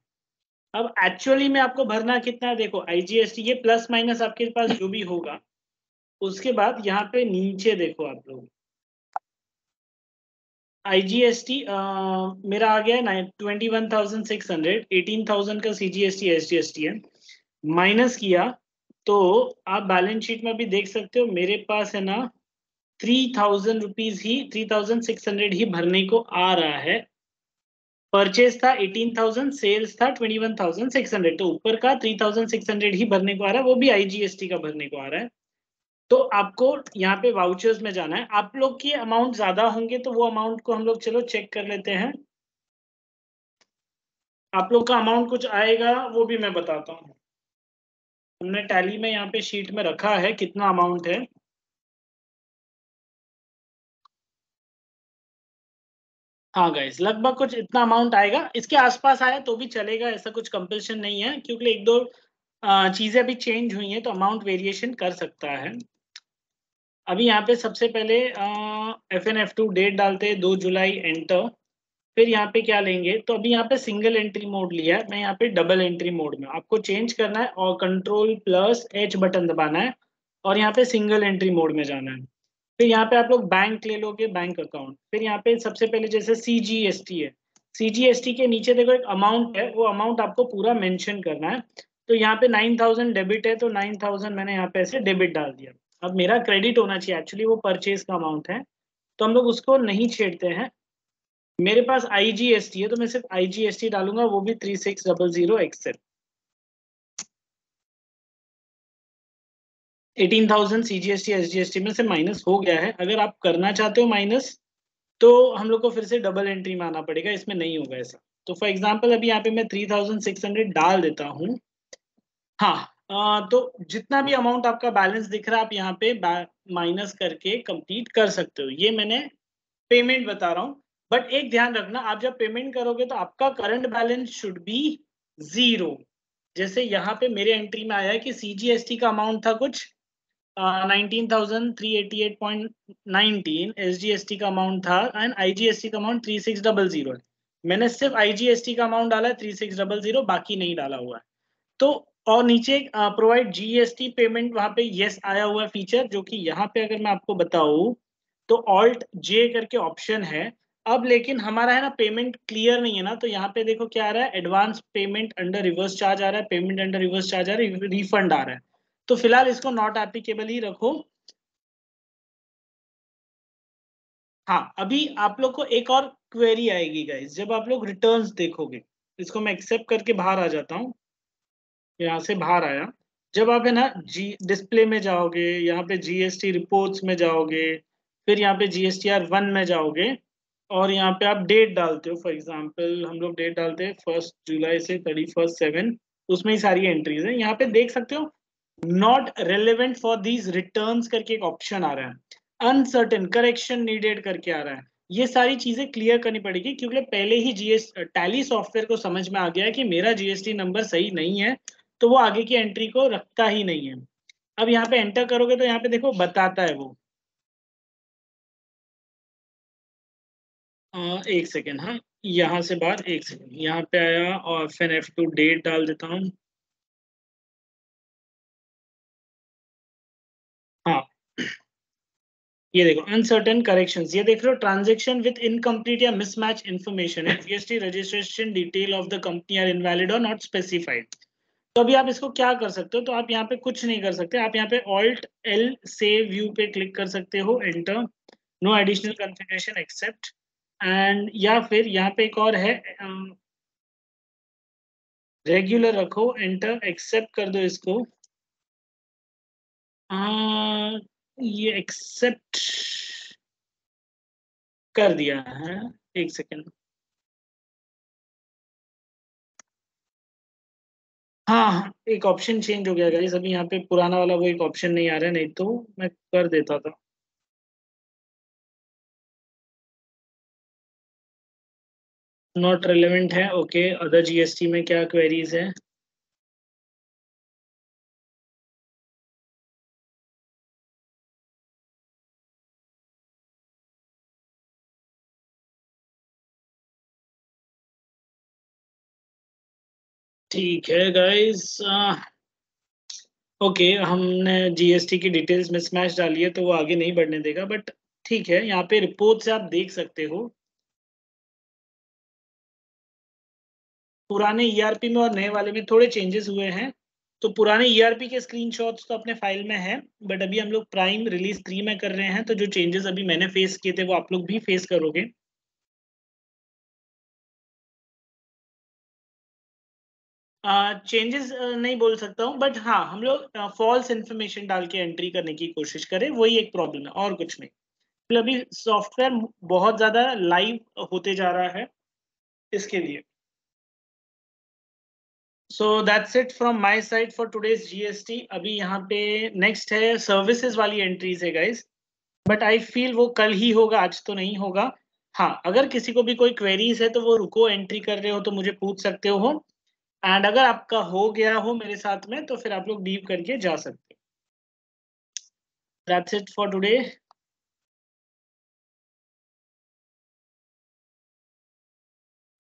A: अब एक्चुअली में आपको भरना कितना है, देखो आईजीएसटी ये प्लस माइनस आपके पास जो भी होगा, उसके बाद यहाँ पे नीचे देखो आप लोग आईजीएसटी मेरा आ गया है 21,600, 18,000 का सीजीएसटी एसजीएसटी है, माइनस किया तो आप बैलेंस शीट में भी देख सकते हो मेरे पास है ना 3,000 रुपीज ही, 3,600 ही भरने को आ रहा है। परचेज था 18,000, सेल्स था 21,600, तो ऊपर का 3,600 ही भरने को आ रहा है, वो भी आईजीएसटी का भरने को आ रहा है। तो आपको यहाँ पे वाउचर्स में जाना है। आप लोग की अमाउंट ज्यादा होंगे तो वो अमाउंट को हम लोग चलो चेक कर लेते हैं। आप लोग का अमाउंट कुछ आएगा वो भी मैं बताता हूँ। हमने टैली में यहाँ पे शीट में रखा है कितना अमाउंट है। हाँ गाइस, लगभग कुछ इतना अमाउंट आएगा, इसके आसपास आया तो भी चलेगा, ऐसा कुछ कंपल्शन नहीं है, क्योंकि एक दो चीजें अभी चेंज हुई हैं तो अमाउंट वेरिएशन कर सकता है। अभी यहाँ पे सबसे पहले FN F2 डेट डालते हैं 2 जुलाई, एंटर। फिर यहाँ पे क्या लेंगे, तो अभी यहाँ पे सिंगल एंट्री मोड लिया है, मैं यहाँ पे डबल एंट्री मोड में, आपको चेंज करना है और Ctrl+H बटन दबाना है और यहाँ पे सिंगल एंट्री मोड में जाना है। फिर यहाँ पे आप लोग बैंक ले लोगे, बैंक अकाउंट। फिर यहाँ पे सबसे पहले जैसे सीजीएसटी है, सीजीएसटी के नीचे देखो एक अमाउंट है, वो अमाउंट आपको पूरा मेंशन करना है। तो यहाँ पे 9,000 डेबिट है तो 9,000 मैंने यहाँ पे ऐसे डेबिट डाल दिया। अब मेरा क्रेडिट होना चाहिए, एक्चुअली वो परचेज का अमाउंट है तो हम लोग उसको नहीं छेड़ते हैं। मेरे पास आईजीएसटी है तो मैं सिर्फ आईजीएसटी डालूंगा, वो भी 3600 एक्सेप्ट। 18,000 सीजीएसटी एसजीएसटी में से माइनस हो गया है। अगर आप करना चाहते हो माइनस तो हम लोग को फिर से डबल एंट्री में आना पड़ेगा, इसमें नहीं होगा ऐसा। तो फॉर एग्जांपल अभी यहाँ पे मैं 3,600 डाल देता हूँ। हाँ, तो जितना भी अमाउंट आपका बैलेंस दिख रहा है आप यहाँ पे माइनस करके कंप्लीट कर सकते हो। ये मैंने पेमेंट बता रहा हूँ, बट एक ध्यान रखना, आप जब पेमेंट करोगे तो आपका current balance should be zero. जैसे यहाँ पे मेरे एंट्री में आया है कि सीजीएसटी का अमाउंट था कुछ 19,388.19, एसजीएसटी का अमाउंट था एंड आईजीएसटी का अमाउंट 3600 है। मैंने सिर्फ आईजीएसटी का अमाउंट डाला है 3600, बाकी नहीं डाला हुआ है। तो और नीचे प्रोवाइड जीएसटी पेमेंट, वहां पे यस आया हुआ फीचर, जो कि यहाँ पे अगर मैं आपको बताऊं तो ऑल्ट जे करके ऑप्शन है। अब लेकिन हमारा है ना पेमेंट क्लियर नहीं है ना, तो यहाँ पे देखो क्या आ रहा है, advance payment under reverse charge आ रहा है, पेमेंट अंडर रिवर्स चार्ज आ रहा है, रिफंड आ रहा है। तो फिलहाल इसको नॉट एप्लीकेबल ही रखो। हाँ, अभी आप लोग को एक और क्वेरी आएगी गाइस, जब आप लोग रिटर्न्स देखोगे। इसको मैं एक्सेप्ट करके बाहर आ जाता हूँ, यहाँ से बाहर आया। जब आप है ना जी डिस्प्ले में जाओगे, यहाँ पे जीएसटी रिपोर्ट्स में जाओगे, फिर यहाँ पे GSTR 1 में जाओगे और यहाँ पे आप डेट डालते हो। फॉर एग्जांपल हम लोग डेट डालते हैं 1 जुलाई से 31/7, उसमें ही सारी एंट्रीज हैं। यहाँ पे देख सकते हो not relevant for these returns करके एक ऑप्शन आ रहा है, अनसर्टेन करेक्शन नीडेड करके आ रहा है। ये सारी चीजें क्लियर करनी पड़ेगी, क्योंकि पहले ही जीएस टैली सॉफ्टवेयर को समझ में आ गया है कि मेरा जीएसटी नंबर सही नहीं है, तो वो आगे की एंट्री को रखता ही नहीं है। अब यहाँ पे एंटर करोगे तो यहाँ पे देखो बताता है वो, एक सेकेंड, हाँ, यहाँ से बाहर एक सेकेंड, यहाँ पे आया और FN F2 डेट डाल देता हूँ। हाँ, ये देखो अनसर्टेन करेक्शंस, ये देख रहे हो, ट्रांजेक्शन विद इनकम्प्लीट या mismatch information, GST registration detail of the company are invalid और नॉट स्पेसिफाइड। तो अभी आप इसको क्या कर सकते हो, तो आप यहाँ पे कुछ नहीं कर सकते, आप यहाँ पे Alt+L सेव व्यू पे क्लिक कर सकते हो, enter, no additional configuration accept, and या फिर यहाँ पे एक और है, रेगुलर रखो, एंटर, एक्सेप्ट कर दो इसको। ये एक्सेप्ट कर दिया है, एक सेकेंड। हाँ, एक ऑप्शन चेंज हो गया गाइस, अभी यहाँ पे पुराना वाला वो एक ऑप्शन नहीं आ रहा है, नहीं तो मैं कर देता था। नॉट रेलेवेंट है, ओके। अदर जीएसटी में क्या क्वेरीज है? ठीक है गाइस, ओके, हमने जीएसटी की डिटेल्स मिसमैच डाली है तो वो आगे नहीं बढ़ने देगा, बट ठीक है, यहाँ पे रिपोर्ट से आप देख सकते हो पुराने ईआरपी में और नए वाले में थोड़े चेंजेस हुए हैं। तो पुराने ईआरपी के स्क्रीनशॉट्स तो अपने फाइल में है, बट अभी हम लोग प्राइम रिलीज 3 में कर रहे हैं, तो जो चेंजेस अभी मैंने फेस किए थे वो आप लोग भी फेस करोगे। चेंजेस नहीं बोल सकता हूँ, बट हाँ, हम लोग फॉल्स इन्फॉर्मेशन डाल के एंट्री करने की कोशिश करें, वही एक प्रॉब्लम है और कुछ नहीं। मतलब अभी सॉफ्टवेयर बहुत ज्यादा लाइव होते जा रहा है इसके लिए। So that's it from my side for today's GST. अभी यहाँ पे नेक्स्ट है सर्विसेज वाली एंट्रीज है गाइस, बट आई फील वो कल ही होगा, आज तो नहीं होगा। हाँ, अगर किसी को भी कोई क्वेरीज है तो वो रुको, एंट्री कर रहे हो तो मुझे पूछ सकते हो। एंड अगर आपका हो गया हो मेरे साथ में तो फिर आप लोग डीप करके जा सकते हो। That's it for today.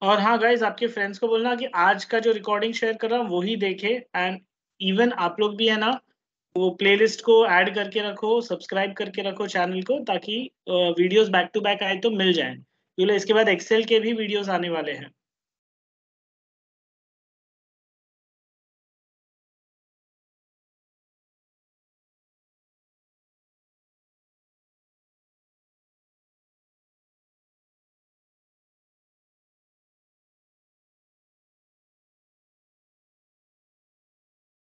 A: और हाँ गाइज, आपके फ्रेंड्स को बोलना कि आज का जो रिकॉर्डिंग शेयर कर रहा हूँ वही देखे। एंड इवन आप लोग भी है ना, वो प्लेलिस्ट को ऐड करके रखो, सब्सक्राइब करके रखो चैनल को, ताकि वीडियोस बैक टू बैक आए तो मिल जाए, क्योंकि इसके बाद एक्सेल के भी वीडियोस आने वाले हैं।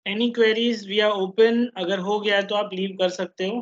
A: Any queries we are open, अगर हो गया है तो आप लीव कर सकते हो।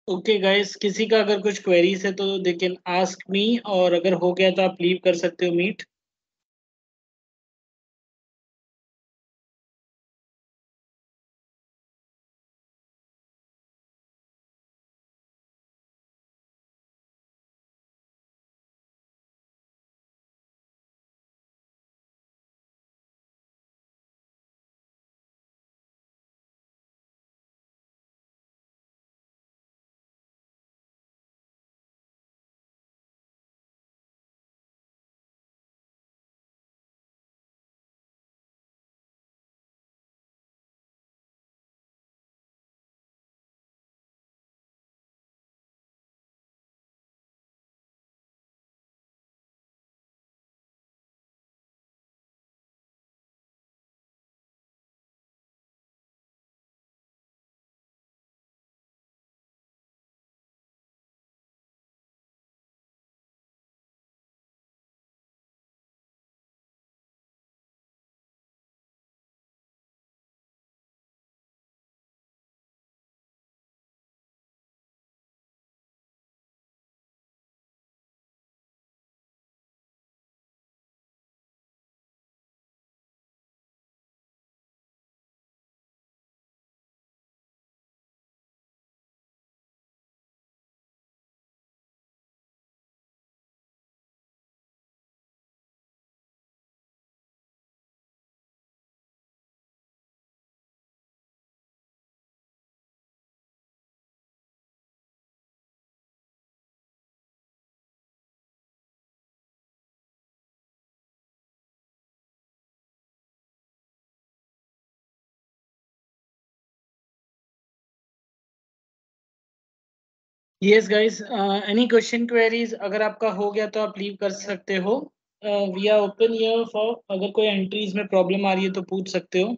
A: ओके गाइस, किसी का अगर कुछ क्वेरीज है तो दे कैन आस्क मी, और अगर हो गया तो आप लीव कर सकते हो meet. Yes guys, any question queries अगर आपका हो गया तो आप लीव कर सकते हो। We are open here for, अगर कोई एंट्रीज में प्रॉब्लम आ रही है तो पूछ सकते हो।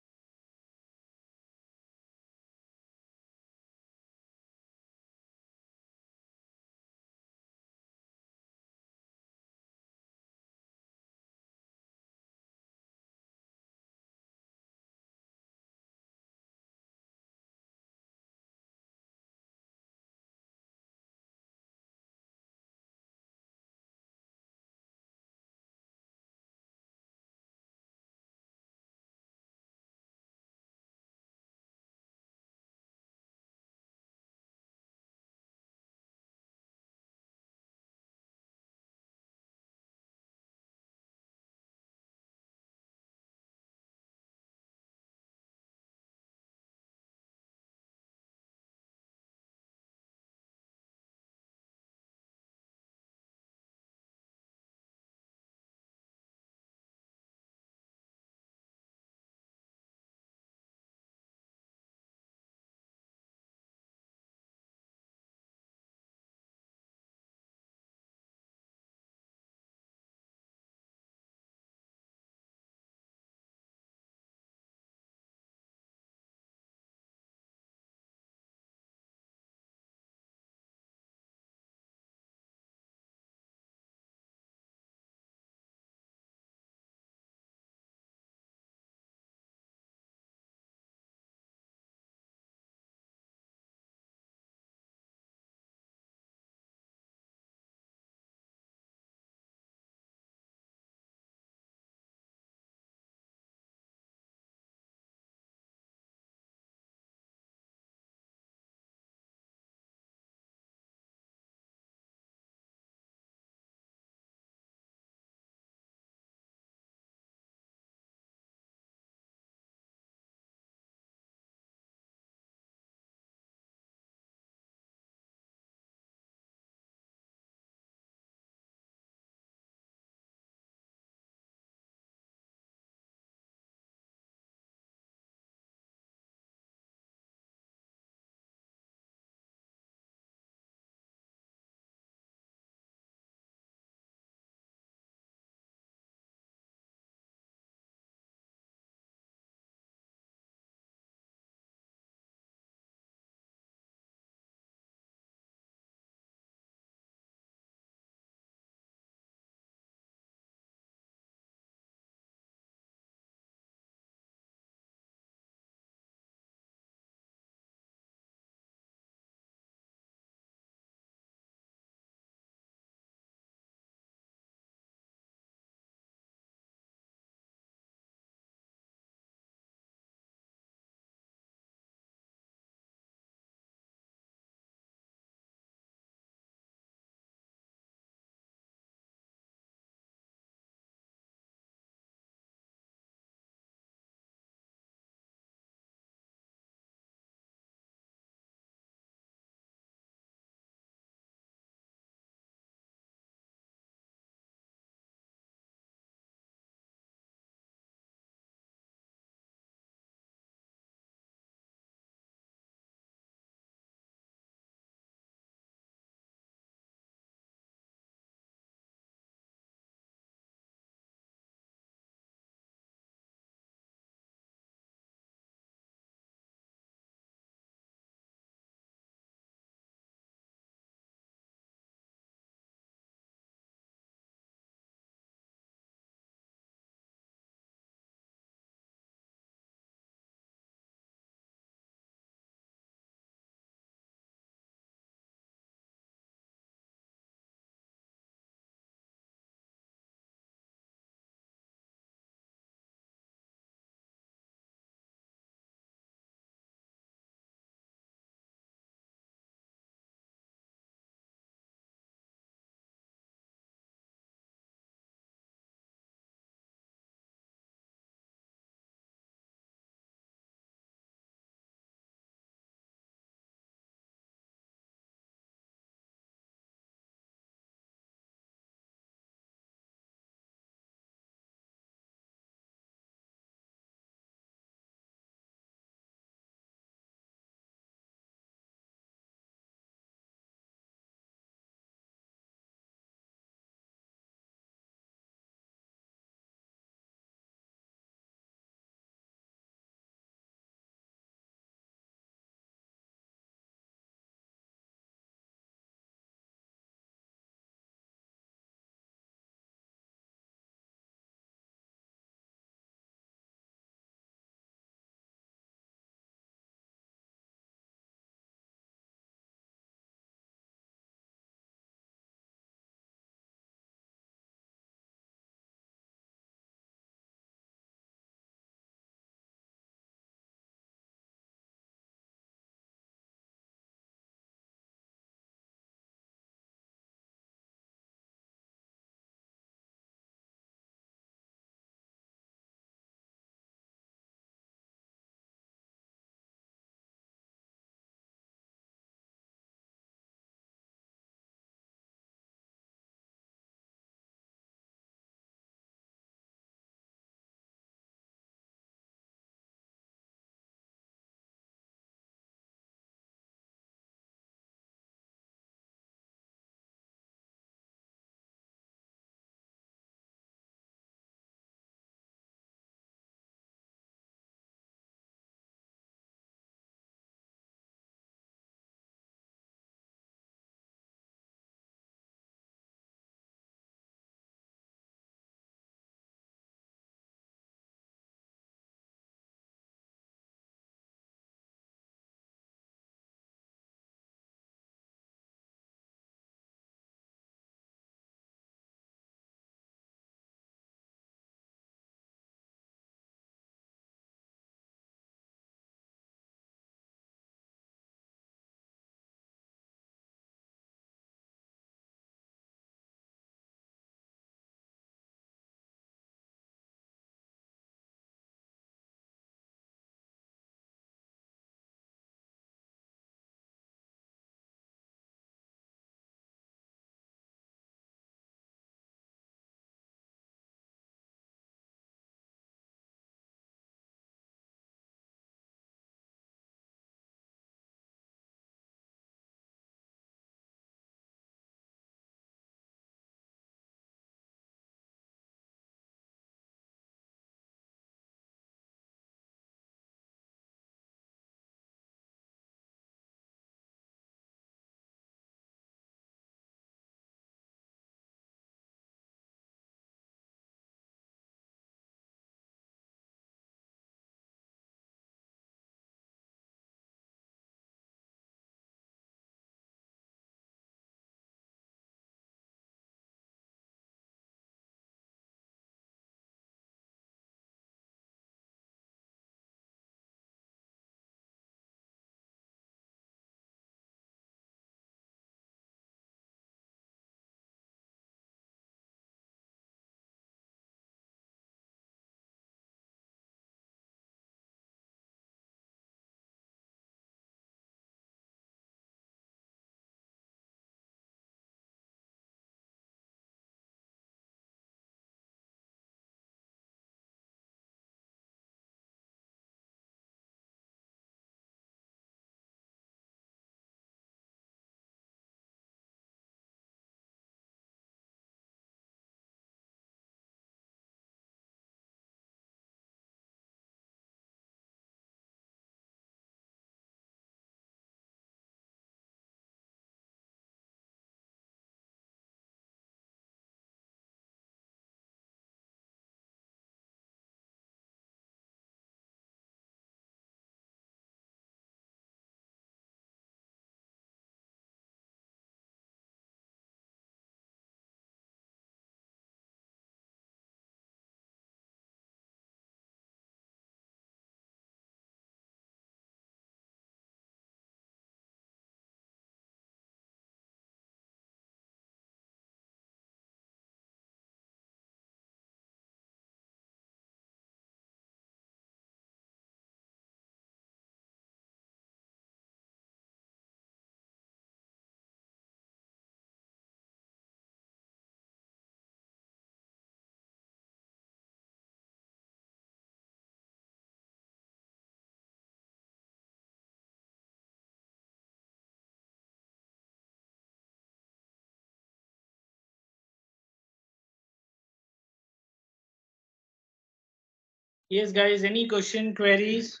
A: Yes, guys, any question, queries?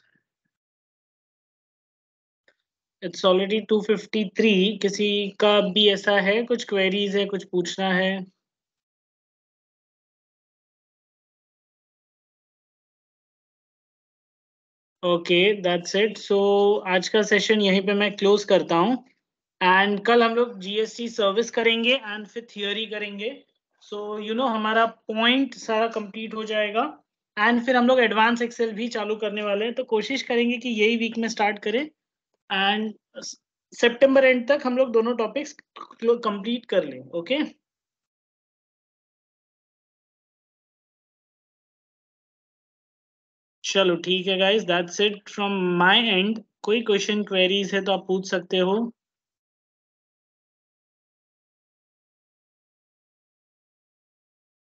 A: It's already 2:53. किसी का भी ऐसा है, कुछ queries है, कुछ पूछना है? Okay, that's it. सो आज का सेशन यहीं पे मैं क्लोज करता हूँ। एंड कल हम लोग जीएसटी सर्विस करेंगे एंड फिर थियोरी करेंगे। सो हमारा पॉइंट सारा कंप्लीट हो जाएगा। एंड फिर हम लोग एडवांस एक्सेल भी चालू करने वाले हैं, तो कोशिश करेंगे कि यही वीक में स्टार्ट करें एंड सितंबर एंड तक हम लोग दोनों टॉपिक्स कंप्लीट कर लें। ओके, चलो ठीक है guys, that's it from my and. कोई क्वेश्चन क्वेरीज है तो आप पूछ सकते हो।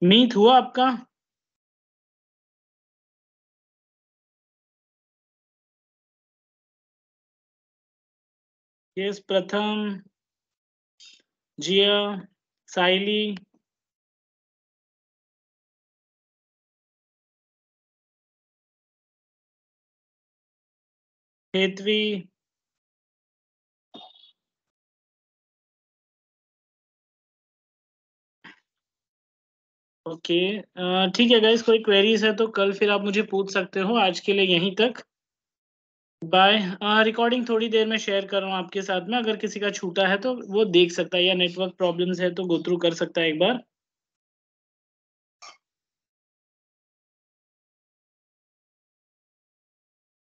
A: मीट हुआ आपका? यस, प्रथम, जिया, साइली, हेतवी। ओके, ठीक है गाइस, कोई क्वेरीज है तो कल फिर आप मुझे पूछ सकते हो। आज के लिए यहीं तक, बाय। रिकॉर्डिंग थोड़ी देर में शेयर कर रहा हूँ आपके साथ में, अगर किसी का छूटा है तो वो देख सकता है, या नेटवर्क प्रॉब्लम्स है तो गो थ्रू कर सकता है एक बार।